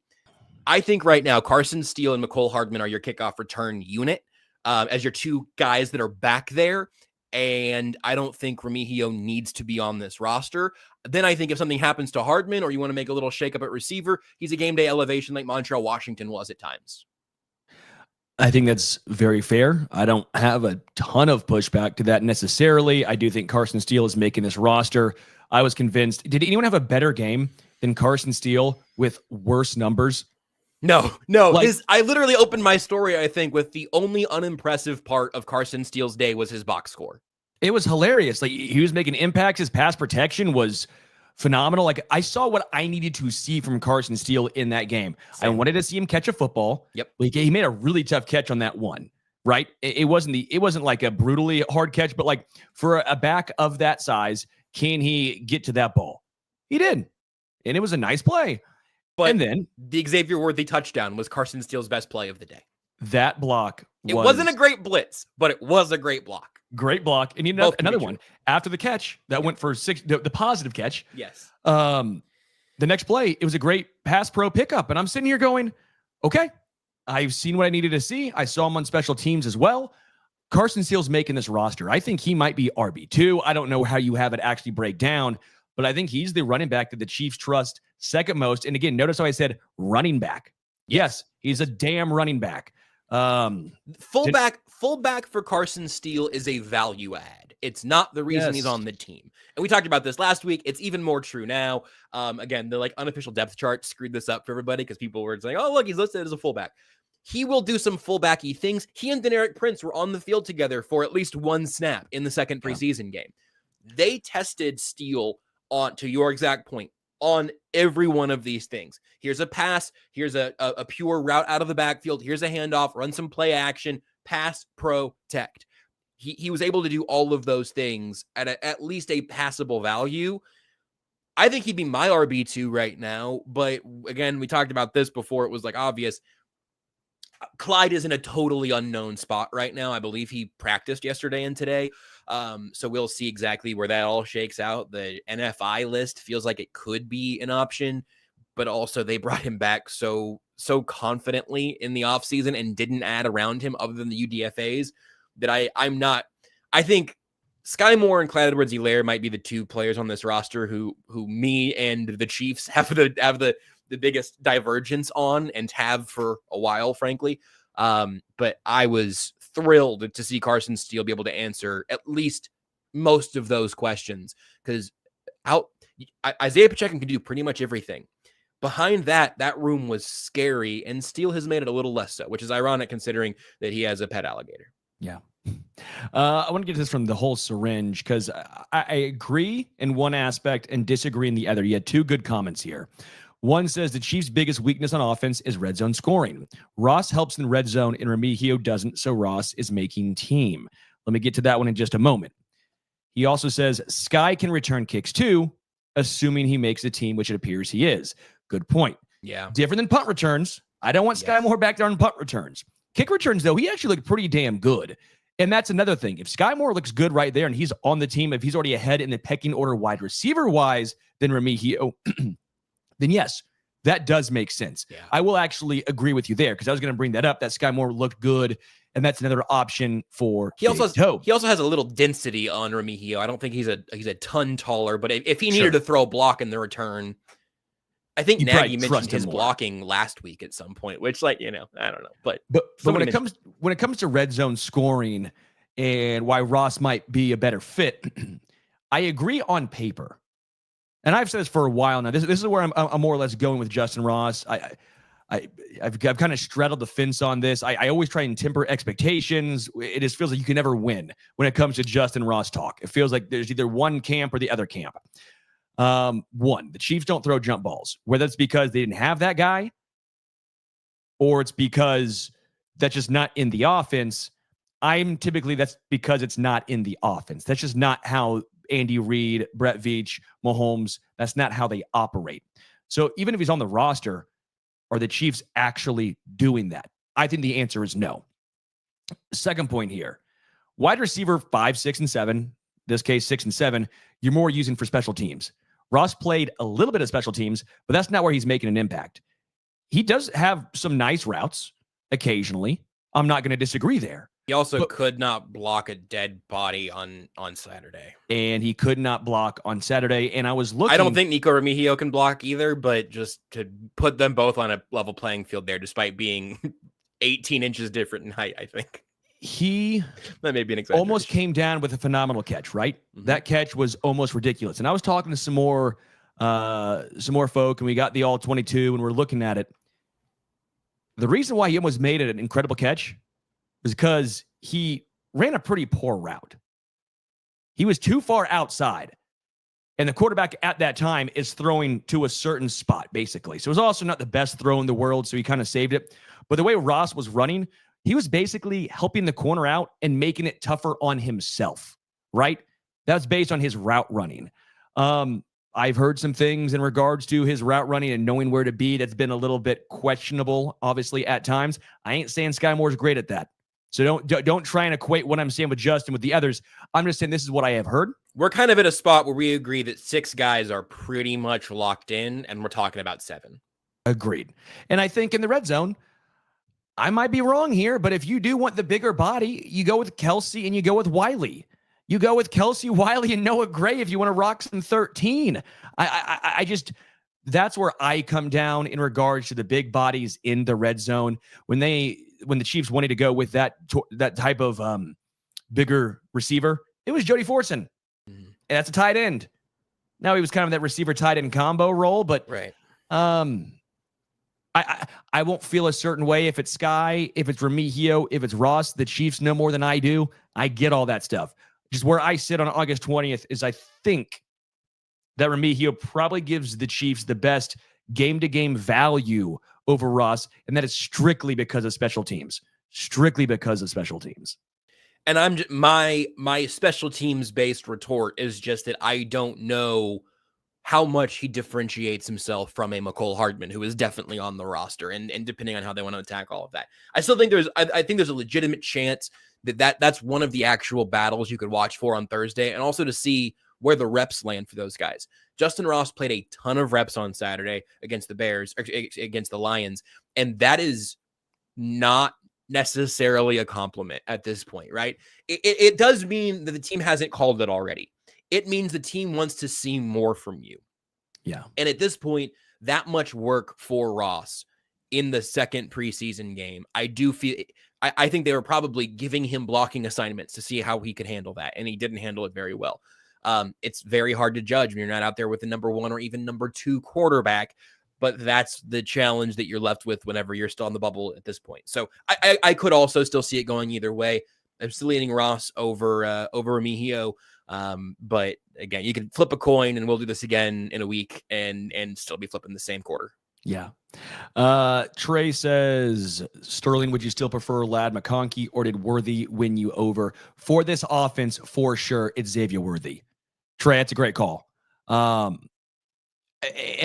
I think right now, Carson Steele and McCole Hardman are your kickoff return unit as your 2 guys that are back there. And I don't think Remigio needs to be on this roster. Then I think if something happens to Hardman or you want to make a little shakeup at receiver, he's a game day elevation like Montreal Washington was at times. I think that's very fair. I don't have a ton of pushback to that necessarily. I do think Carson Steele is making this roster. I was convinced. Did anyone have a better game than Carson Steele with worse numbers? No. I literally opened my story, I think, with the only unimpressive part of Carson Steele's day was his box score. It was hilarious. Like, he was making impacts. His pass protection was phenomenal. Like, I saw what I needed to see from Carson Steele in that game. Same. I wanted to see him catch a football. Yep. Like, he made a really tough catch on that one, right? It wasn't like a brutally hard catch, but like for a back of that size, can he get to that ball? He did. And it was a nice play. But and then the Xavier Worthy touchdown was Carson Steele's best play of the day. that block Wasn't a great blitz, but it was a great block. great block. And you know, another one after the catch that went for 6, the positive catch. Yes. The next play, it was a great pass pro pickup. And I'm sitting here going, okay, I've seen what I needed to see. I saw him on special teams as well. Carson Steele's making this roster. I think he might be RB2. I don't know how you have it actually break down, but I think he's the running back that the Chiefs trust second most. And again, notice how I said running back. Yes, he's a damn running back. Fullback for Carson Steele is a value add. It's not the reason he's on the team. And we talked about this last week. It's even more true now. Again, the unofficial depth chart screwed this up for everybody because people were saying, oh, look, he's listed as a fullback. He will do some fullback-y things. He and Deneric Prince were on the field together for at least one snap in the second preseason game. They tested Steele on, to your exact point, on every one of these things. Here's a pass. Here's a pure route out of the backfield. Here's a handoff. Run some play action. Pass, protect. He was able to do all of those things at least a passable value. I think he'd be my RB2 right now. But again, we talked about this before. It was like obvious. Clyde is in a totally unknown spot right now. I believe he practiced yesterday and today. So we'll see exactly where that all shakes out. The NFI list feels like it could be an option, but also they brought him back so confidently in the offseason and didn't add around him other than the UDFAs that I think Sky Moore and Clyde Edwards-Helaire might be the two players on this roster who me and the Chiefs have the biggest divergence on and have for a while, frankly. But I was thrilled to see Carson Steele be able to answer at least most of those questions because Isaiah Pacheco can do pretty much everything. Behind that room was scary, and Steele has made it a little less so, which is ironic considering that he has a pet alligator. Yeah. I want to get this from the whole syringe because I agree in one aspect and disagree in the other. You had two good comments here. One says the Chiefs' biggest weakness on offense is red zone scoring. Ross helps in red zone and Remigio doesn't, so Ross is making team. Let me get to that one in just a moment. He also says Sky can return kicks too, assuming he makes a team, which it appears he is. Good point. Yeah. Different than punt returns. I don't want Sky Moore back there on punt returns. Kick returns, though, he actually looked pretty damn good. And that's another thing. If Sky Moore looks good right there and he's on the team, if he's already ahead in the pecking order wide receiver-wise than Remigio, then yes, that does make sense. Yeah. I will actually agree with you there because I was going to bring that up, that Sky Moore looked good, and that's another option for he also has a little density on Remigio. I don't think he's a ton taller, but if he needed to throw a block in the return, I think Nagy mentioned his blocking last week at some point, which I don't know. But when it comes to red zone scoring and why Ross might be a better fit, I agree on paper. And I've said this for a while now. This is where I'm more or less going with Justin Ross. I've kind of straddled the fence on this. I always try and temper expectations. It just feels like you can never win when it comes to Justin Ross talk. It feels like there's either one camp or the other camp. One, the Chiefs don't throw jump balls, whether it's because they didn't have that guy or it's because that's just not in the offense. That's because it's not in the offense. That's just not how Andy Reid, Brett Veach, Mahomes, that's not how they operate. So even if he's on the roster, are the Chiefs actually doing that? I think the answer is no. Second point here, wide receiver 5, 6, and 7, this case 6 and 7, you're more using for special teams. Ross played a little bit of special teams, but that's not where he's making an impact. He does have some nice routes occasionally. I'm not going to disagree there. He also could not block a dead body on Saturday. And he could not block on Saturday. And I was looking. I don't think Nico Remigio can block either, but just to put them both on a level playing field there, despite being 18 inches different in height, I think. That may be an exaggeration. Almost came down with a phenomenal catch, right? Mm-hmm. That catch was almost ridiculous. And I was talking to some more folk, and we got the all 22, and we're looking at it. The reason why he almost made it an incredible catch was because he ran a pretty poor route. He was too far outside. And the quarterback at that time is throwing to a certain spot, basically. So it was also not the best throw in the world, so he kind of saved it. But the way Ross was running, he was basically helping the corner out and making it tougher on himself, right? That's based on his route running. I've heard some things in regards to his route running and knowing where to be that's been a little bit questionable, obviously, at times. I ain't saying Sky Moore's great at that. So don't try and equate what I'm saying with Justin with the others. I'm just saying this is what I have heard. We're kind of at a spot where we agree that 6 guys are pretty much locked in, and we're talking about 7. Agreed. And I think in the red zone, I might be wrong here, but if you do want the bigger body, you go with Kelsey and you go with Wiley. You go with Kelsey, Wiley, and Noah Gray if you want to rock some 13. I just, that's where I come down in regards to the big bodies in the red zone. When the Chiefs wanted to go with that type of bigger receiver, it was Jody Fortson. And that's a tight end. Now he was kind of that receiver tight end combo role, but right. I won't feel a certain way if it's Sky, if it's Remigio, if it's Ross. The Chiefs know more than I do. I get all that stuff. Just where I sit on August 20th is I think that Remigio probably gives the Chiefs the best game-to-game value over Ross, and that is strictly because of special teams. Strictly because of special teams. And I'm just, my special teams based retort is just that I don't know how much he differentiates himself from a McCole Hardman, who is definitely on the roster, and depending on how they want to attack all of that. I still think I think there's a legitimate chance that's one of the actual battles you could watch for on Thursday, and also to see where the reps land for those guys. Justin Ross played a ton of reps on Saturday against the Bears, against the Lions, and that is not necessarily a compliment at this point, right? It does mean that the team hasn't called it already. It means the team wants to see more from you. Yeah. And at this point, that much work for Ross in the second preseason game, I do feel, I think they were probably giving him blocking assignments to see how he could handle that, and he didn't handle it very well. It's very hard to judge when you're not out there with the number 1 or even number 2 quarterback, but that's the challenge that you're left with whenever you're still on the bubble at this point. So I could also still see it going either way. I'm still leaning Ross over Remigio. But again, you can flip a coin, and we'll do this again in a week and still be flipping the same quarter. Yeah. Trey says, Sterling, would you still prefer Lad McConkey, or did Worthy win you over? For this offense, for sure, it's Xavier Worthy. Trey, that's a great call. And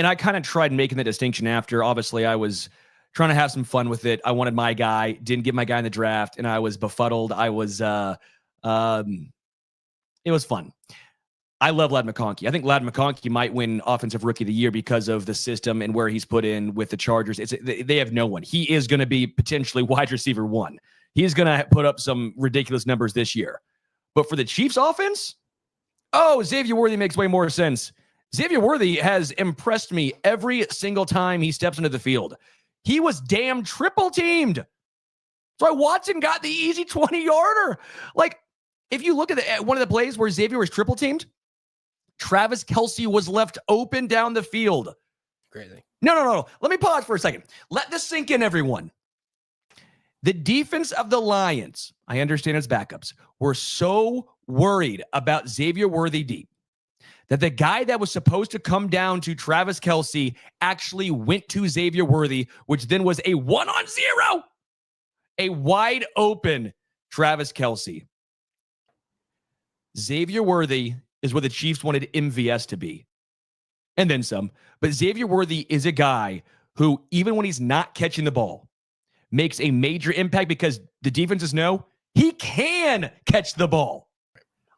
I kind of tried making the distinction after. Obviously, I was trying to have some fun with it. I wanted my guy, didn't get my guy in the draft, and I was befuddled. I was, it was fun. I love Lad McConkey. I think Lad McConkey might win Offensive Rookie of the Year because of the system and where he's put in with the Chargers. They have no one. He is going to be potentially wide receiver 1. He's going to put up some ridiculous numbers this year. But for the Chiefs offense, Xavier Worthy makes way more sense. Xavier Worthy has impressed me every single time he steps into the field. He was damn triple teamed. That's why Watson got the easy 20-yarder. Like, if you look at one of the plays where Xavier was triple teamed, Travis Kelce was left open down the field. Crazy. No. Let me pause for a second. Let this sink in, everyone. The defense of the Lions, I understand its backups, were so worried about Xavier Worthy deep that the guy that was supposed to come down to Travis Kelce actually went to Xavier Worthy, which then was a 1-on-0. A wide open Travis Kelce. Xavier Worthy is what the Chiefs wanted MVS to be. And then some. But Xavier Worthy is a guy who, even when he's not catching the ball, makes a major impact because the defenses know he can catch the ball.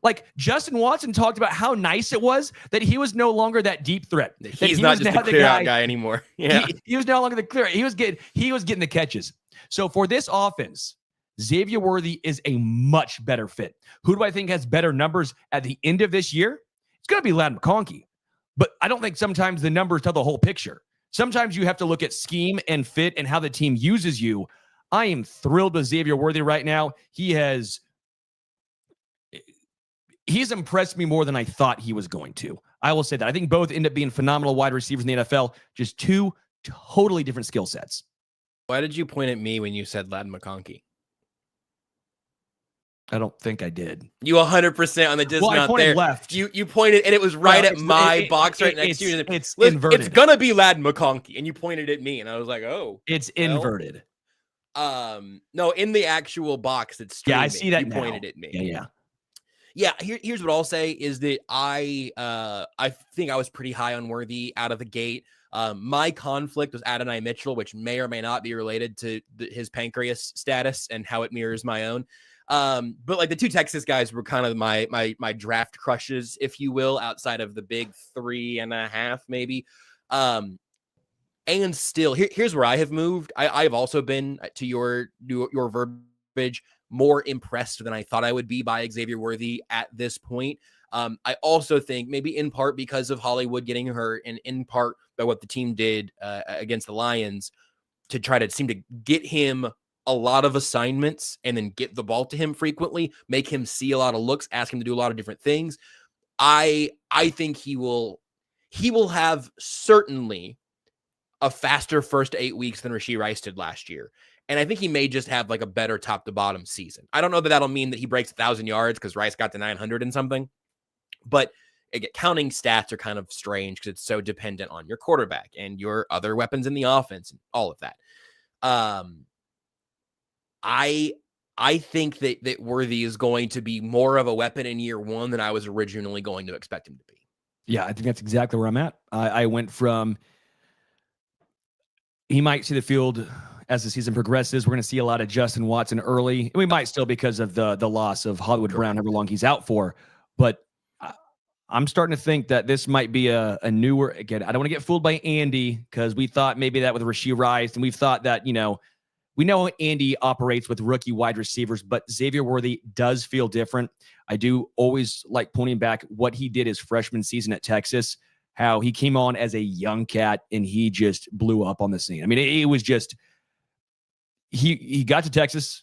Like, Justin Watson talked about how nice it was that he was no longer that deep threat. He's not just the clear out guy anymore. Yeah. He was no longer the clear. He was getting the catches. So for this offense, Xavier Worthy is a much better fit. Who do I think has better numbers at the end of this year? It's going to be Lad McConkey. But I don't think sometimes the numbers tell the whole picture. Sometimes you have to look at scheme and fit and how the team uses you. I am thrilled with Xavier Worthy right now. He's impressed me more than I thought he was going to. I will say that. I think both end up being phenomenal wide receivers in the NFL, just two totally different skill sets. Why did you point at me when you said Lad McConkey? I don't think I did. You 100% on the dismount I pointed there. left. You pointed, and it was right at my box right next to you. It's inverted. It's gonna be Lad McConkey, and you pointed at me, and I was like, oh. It's inverted. No, in the actual box that's streaming, I see that you now. pointed at me. Yeah. Here's what I'll say is that I think I was pretty high on Worthy out of the gate. My conflict was Adonai Mitchell, which may or may not be related to his pancreas status and how it mirrors my own. But like the two Texas guys were kind of my draft crushes, if you will, outside of the big 3.5, maybe. And still, here's where I have moved. I've also been, to your verbiage, more impressed than I thought I would be by Xavier Worthy at this point. I also think maybe in part because of Hollywood getting hurt and in part by what the team did against the Lions to try to seem to get him a lot of assignments and then get the ball to him frequently, make him see a lot of looks, ask him to do a lot of different things. I think he will have certainly a faster first 8 weeks than Rashee Rice did last year. And I think he may just have like a better top to bottom season. I don't know that that'll mean that he breaks 1,000 yards because Rice got to 900 and something, but again, counting stats are kind of strange because it's so dependent on your quarterback and your other weapons in the offense and all of that. I think that Worthy is going to be more of a weapon in year one than I was originally going to expect him to be. Yeah, I think that's exactly where I'm at. I went from he might see the field as the season progresses. We're going to see a lot of Justin Watson early. And we might still because of the loss of Hollywood Brown, however long he's out for. But I'm starting to think that this might be a newer, again, I don't want to get fooled by Andy because we thought maybe that with Rashee Rice, and we've thought that, we know Andy operates with rookie wide receivers, but Xavier Worthy does feel different. I do always like pointing back what he did his freshman season at Texas, how he came on as a young cat and he just blew up on the scene. I mean, it was just, he got to Texas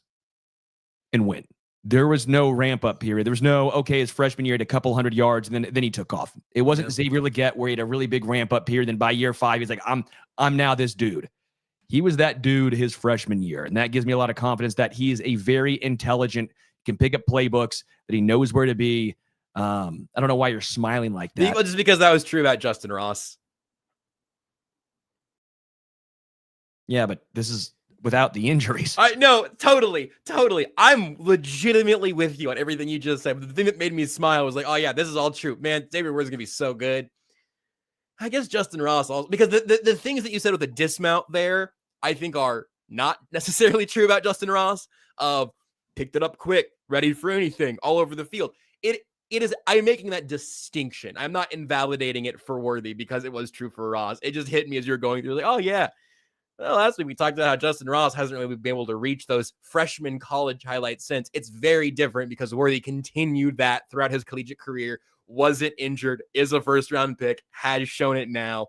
and went. There was no ramp up period. There was no, okay, his freshman year had a couple 100 yards and then he took off. It wasn't Xavier Legette where he had a really big ramp up period. Then by year 5, he's like, I'm now this dude. He was that dude his freshman year. And that gives me a lot of confidence that he is a very intelligent, can pick up playbooks, that he knows where to be. I don't know why you're smiling like that. Just because that was true about Justin Ross. Yeah, but this is without the injuries. No, totally. I'm legitimately with you on everything you just said. But the thing that made me smile was like, oh yeah, this is all true. Man, David Ward's going to be so good. I guess Justin Ross also, because the things that you said with the dismount there, I think are not necessarily true about Justin Ross. Picked it up quick, ready for anything, all over the field. It is, I'm making that distinction. I'm not invalidating it for Worthy because it was true for Ross. It just hit me as you're going through, like, oh yeah. Well, last week we talked about how Justin Ross hasn't really been able to reach those freshman college highlights since. It's very different because Worthy continued that throughout his collegiate career, wasn't injured, is a first-round pick, has shown it now.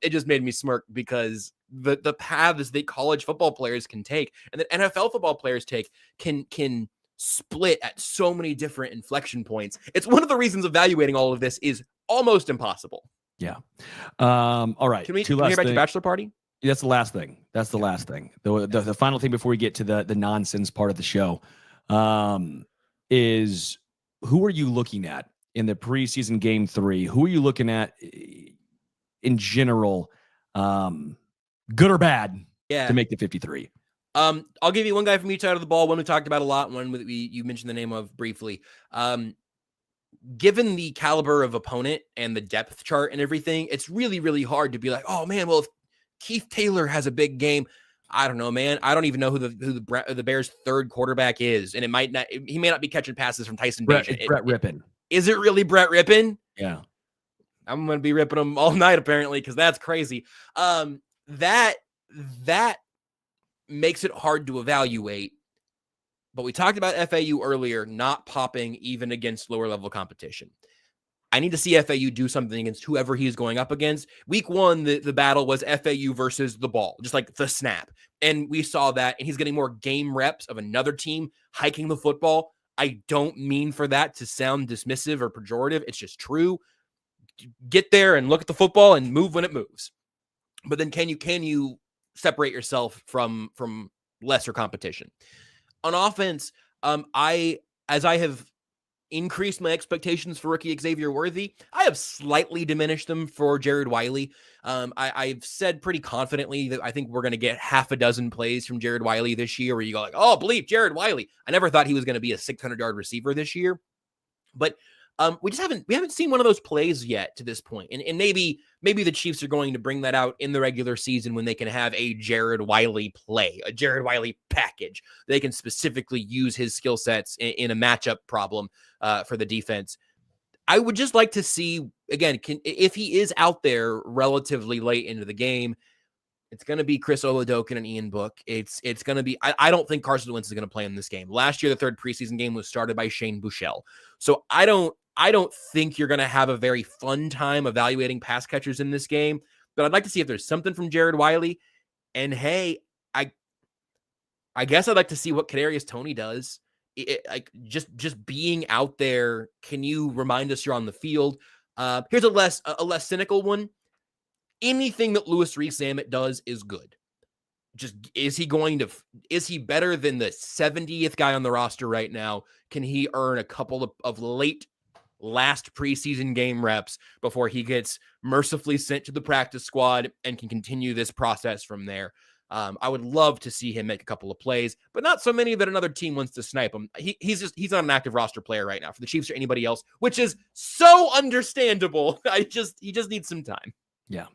It just made me smirk because the paths that college football players can take and that NFL football players take can split at so many different inflection points. It's one of the reasons evaluating all of this is almost impossible. Yeah. All right. Can we hear about your bachelor party? That's the last thing. The final thing before we get to the nonsense part of the show is who are you looking at in the preseason game 3? Who are you looking at in general, good or bad, to make the 53? I'll give you one guy from each side of the ball, one we talked about a lot, one you mentioned the name of briefly. Given the caliber of opponent and the depth chart and everything, it's really, really hard to be like, oh man, well, if Keith Taylor has a big game, I don't know, man. I don't even know who the Bears' third quarterback is, and he may not be catching passes from Tyson Bagent. It's Brett Rippon. Is it really Brett Rippon? Yeah. I'm going to be ripping him all night, apparently, because that's crazy. That makes it hard to evaluate. But we talked about FAU earlier, not popping even against lower level competition. I need to see FAU do something against whoever he's going up against. Week 1, the battle was FAU versus the ball, just like the snap. And we saw that, and he's getting more game reps of another team hiking the football. I don't mean for that to sound dismissive or pejorative. It's just true. Get there and look at the football and move when it moves. But then can you separate yourself from lesser competition? On offense, I as I have increased my expectations for rookie Xavier Worthy, I have slightly diminished them for Jared Wiley. I've said pretty confidently that I think we're going to get half a dozen plays from Jared Wiley this year where you go like, oh, bleep, Jared Wiley. I never thought he was going to be a 600-yard receiver this year, but we haven't seen one of those plays yet to this point. And maybe the Chiefs are going to bring that out in the regular season when they can have a Jared Wiley play, a Jared Wiley package. They can specifically use his skill sets in a matchup problem for the defense. I would just like to see, again, if he is out there relatively late into the game, it's going to be Chris Oladokun and Ian Book. It's going to be, I don't think Carson Wentz is going to play in this game. Last year, the third preseason game was started by Shane Buechele. So I don't think you're going to have a very fun time evaluating pass catchers in this game, but I'd like to see if there's something from Jared Wiley. And hey, I guess I'd like to see what Kadarius Toney does. Like just being out there, can you remind us you're on the field? Here's a less cynical one. Anything that Louis Rees-Zammit does is good. Just is he better than the 70th guy on the roster right now? Can he earn a couple of late last preseason game reps before he gets mercifully sent to the practice squad and can continue this process from there? I would love to see him make a couple of plays, but not so many that another team wants to snipe him. He's not an active roster player right now for the Chiefs or anybody else, which is so understandable. He just needs some time. Yeah.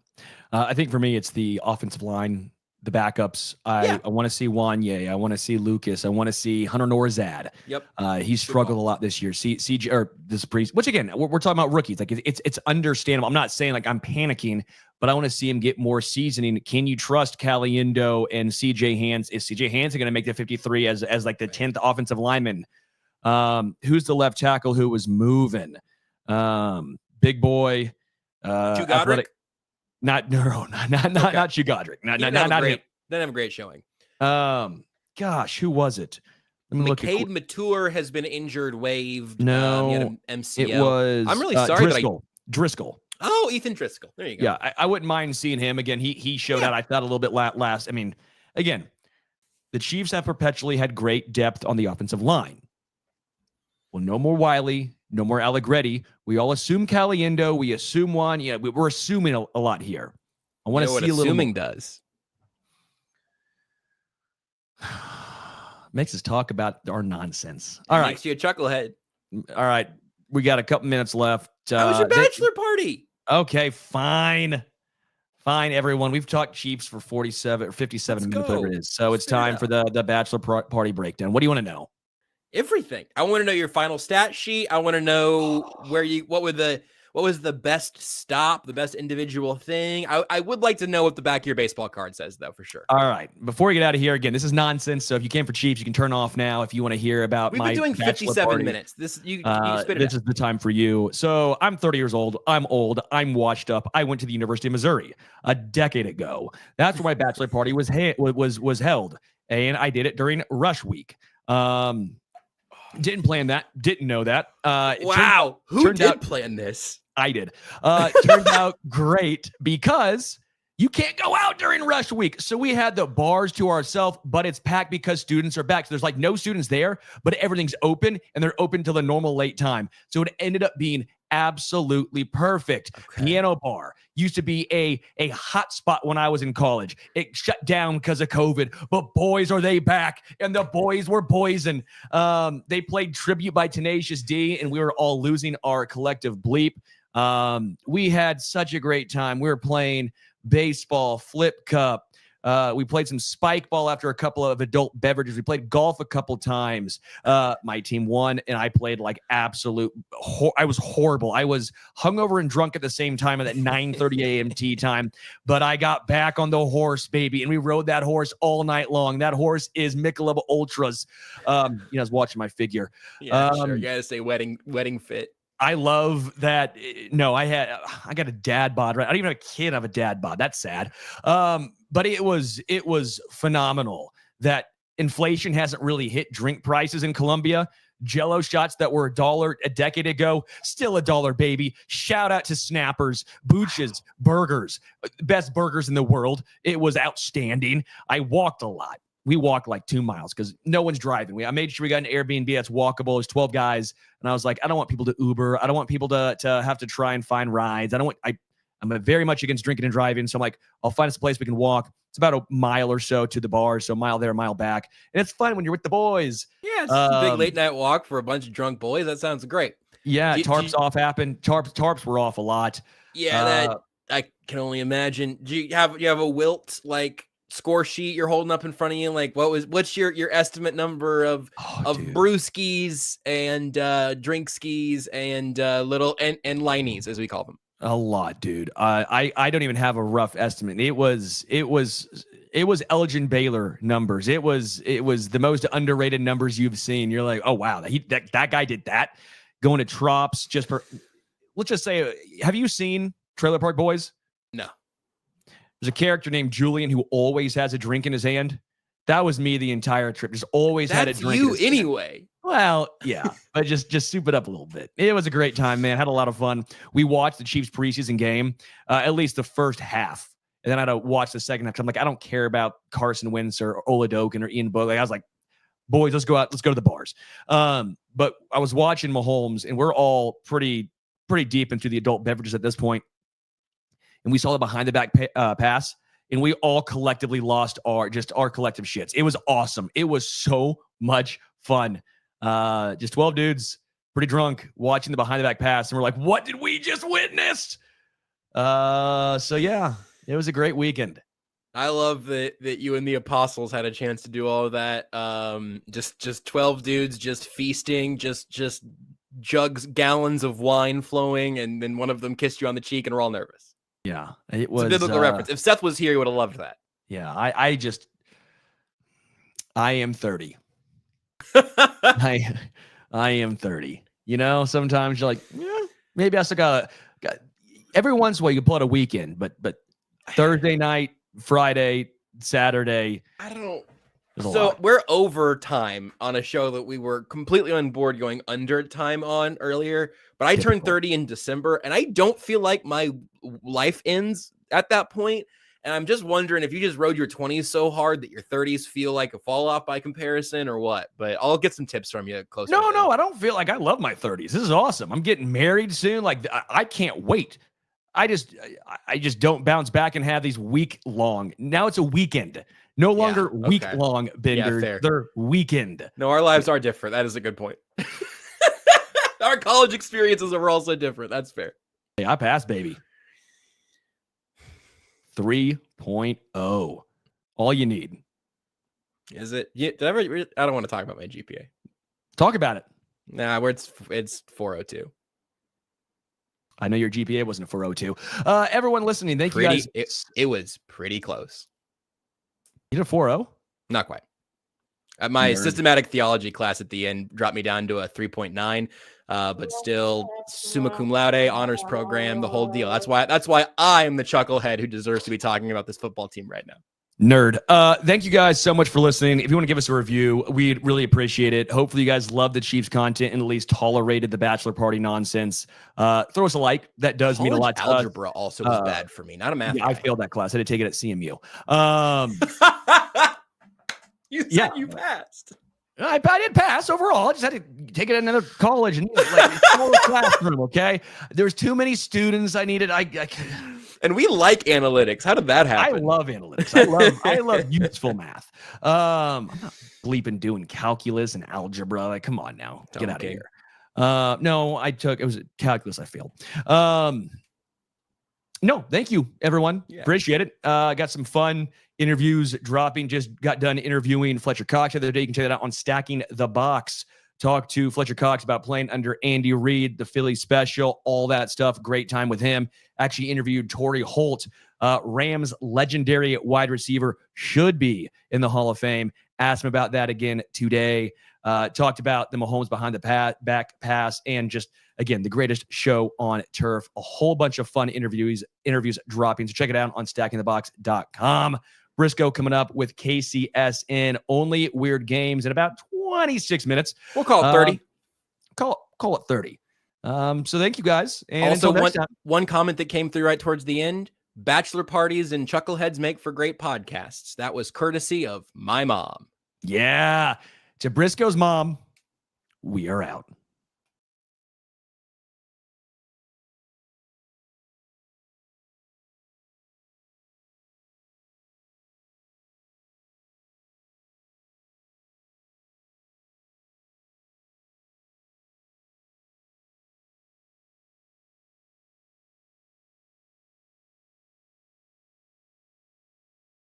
I think for me, it's the offensive line, the backups. I want to see Wanye. I want to see Lucas. I want to see Hunter Norzad. Yep. He's struggled a lot this year. CJ or this Priest, which again, we're talking about rookies. Like it's understandable. I'm not saying like I'm panicking, but I want to see him get more seasoning. Can you trust Caliendo and CJ Hands? Is CJ Hands going to make the 53 as like the 10th offensive lineman? Who's the left tackle who was moving? Big boy. Godric? Not Hugh Godric. Not him. Didn't have a great showing. Gosh, who was it? McCade Mature has been injured, waived. No, he had an MCL. It was. I'm really sorry. Driscoll. Oh, Ethan Driscoll. There you go. Yeah, I wouldn't mind seeing him again. He showed out. I thought a little bit last. I mean, again, the Chiefs have perpetually had great depth on the offensive line. Well, no more Wiley. No more Allegretti. We all assume Caliendo. We assume one. Yeah, we're assuming a lot here. I want to see a little. Assuming does makes us talk about our nonsense. All right, makes you a chucklehead. All right, we got a couple minutes left. How was your bachelor party? Okay, fine, everyone. We've talked Chiefs for 47 or 57 minutes, whatever it is. So it's time for the bachelor party breakdown. What do you want to know? Everything. I want to know your final stat sheet. I want to know what was the best stop, the best individual thing. I would like to know what the back of your baseball card says, though, for sure. All right. Before we get out of here, again, this is nonsense. So if you came for Chiefs, you can turn off now. If you want to hear about We've been doing 57 minutes. This you spit it This is the time for you. So I'm 30 years old. I'm old. I'm washed up. I went to the University of Missouri a decade ago. That's where my bachelor party was held, and I did it during rush week. Didn't plan that. Didn't know that. Wow. Who did plan this? I did. Turned out great because you can't go out during rush week. So we had the bars to ourselves, but it's packed because students are back. So there's like no students there, but everything's open and they're open till the normal late time. So it ended up being absolutely perfect. Okay. Piano bar used to be a hot spot when I was in college. It shut down because of COVID, but boys, are they back, and the boys were poison. They played Tribute by Tenacious D, and we were all losing our collective bleep. We had such a great time. We were playing baseball, flip cup. We played some spike ball after a couple of adult beverages. We played golf a couple times. My team won, and I played like absolute. I was horrible. I was hungover and drunk at the same time at that 9:30 a.m. tea time. But I got back on the horse, baby, and we rode that horse all night long. That horse is Michelob Ultras. I was watching my figure. Yeah, sure. You gotta say wedding fit. I love that. No, I got a dad bod, right? I don't even have a kid. I have a dad bod. That's sad. But it was phenomenal that inflation hasn't really hit drink prices in Colombia. Jell-O shots that were $1 a decade ago, still $1, baby. Shout out to Snappers, Booch's Burgers, best burgers in the world. It was outstanding. I walked a lot. we walked like 2 miles because no one's driving. I made sure we got an Airbnb that's walkable. It's 12 guys. And I was like, I don't want people to Uber. I don't want people to have to try and find rides. I'm very much against drinking and driving. So I'm like, I'll find us a place we can walk. It's about a mile or so to the bar. So a mile there, a mile back. And it's fun when you're with the boys. Yeah, it's a big late night walk for a bunch of drunk boys. That sounds great. Yeah, tarps off happened. Tarps were off a lot. Yeah, that I can only imagine. Do you have a Wilt like score sheet you're holding up in front of you? Like what's your estimate number of brewskis and drink skis and little and linies, as we call them? A lot, dude. I don't even have a rough estimate. It was Elgin Baylor numbers. It was the most underrated numbers you've seen. You're like, oh wow, that guy did that. Going to Trops just for, let's just say, have you seen Trailer Park Boys? No. There's a character named Julian who always has a drink in his hand. That was me the entire trip. Just always had a drink. That's you anyway. Well, yeah, but just soup it up a little bit. It was a great time, man. Had a lot of fun. We watched the Chiefs preseason game, at least the first half. And then I had to watch the second half. I'm like, I don't care about Carson Wentz or Oladokin or Ian Book. Like, I was like, boys, let's go out. Let's go to the bars. But I was watching Mahomes, and we're all pretty deep into the adult beverages at this point. And we saw the behind the back pass, and we all collectively lost our collective shits. It was awesome. It was so much fun. Just 12 dudes, pretty drunk, watching the behind the back pass, and we're like, what did we just witness? So yeah, it was a great weekend. I love that you and the Apostles had a chance to do all of that. Just 12 dudes just feasting, just gallons of wine flowing, and then one of them kissed you on the cheek, and we're all nervous. Yeah, it was a biblical reference. If Seth was here, he would have loved that. Yeah, I am 30. I am 30. You know, sometimes you're like, yeah, maybe I still got every once in a while you can pull out a weekend, but Thursday night, Friday, Saturday. I don't. So we're over time on a show that we were completely on board going under time on earlier. But I turned 30 in December, and I don't feel like my life ends at that point. And I'm just wondering if you just rode your 20s so hard that your 30s feel like a fall off by comparison or what. But I'll get some tips from you closer. No, I don't feel like I love my 30s. This is awesome. I'm getting married soon. Like I can't wait. I just don't bounce back and have these week long. Now it's a weekend. No longer week long benders. Yeah, they're weekend. No, our lives are different. That is a good point. Our college experiences are also different. That's fair. Hey, I passed, baby. 3.0. All you need. Is it? I don't want to talk about my GPA. Talk about it. Nah, it's 402. I know your GPA wasn't a 402. Everyone listening, thank you guys. It was pretty close. You did a 4.0? Not quite. My systematic theology class at the end dropped me down to a 3.9, but still summa cum laude, honors program, the whole deal. That's why I am the chucklehead who deserves to be talking about this football team right now. Nerd. Thank you guys so much for listening. If you want to give us a review, we'd really appreciate it. Hopefully you guys love the Chiefs content and at least tolerated the bachelor party nonsense. Throw us a like. That does mean a lot to us. Algebra also was bad for me. Not a math guy. I failed that class. I had to take it at CMU. You said you passed. I did pass overall. I just had to take it at another college and like smaller classroom. Okay, there's too many students. I needed. And we like analytics. How did that happen? I love analytics. I love useful math. I'm not bleeping doing calculus and algebra. Like, come on now, get out of here. No, it was calculus. I failed. No, thank you, everyone. Yeah. Appreciate it. Got some fun interviews dropping. Just got done interviewing Fletcher Cox the other day. You can check that out on Stacking the Box. Talked to Fletcher Cox about playing under Andy Reid, the Philly special, all that stuff. Great time with him. Actually interviewed Torrey Holt, Rams legendary wide receiver, should be in the Hall of Fame. Asked him about that again today. Talked about the Mahomes behind the back pass and just, again, the greatest show on turf. A whole bunch of fun interviews dropping. So check it out on stackingthebox.com. Brisco coming up with KCSN. Only weird games in about 26 minutes. We'll call it 30. Call it 30. So thank you guys. And also, one comment that came through right towards the end. bachelor parties and chuckleheads make for great podcasts. That was courtesy of my mom. Yeah. To Brisco's mom, we are out.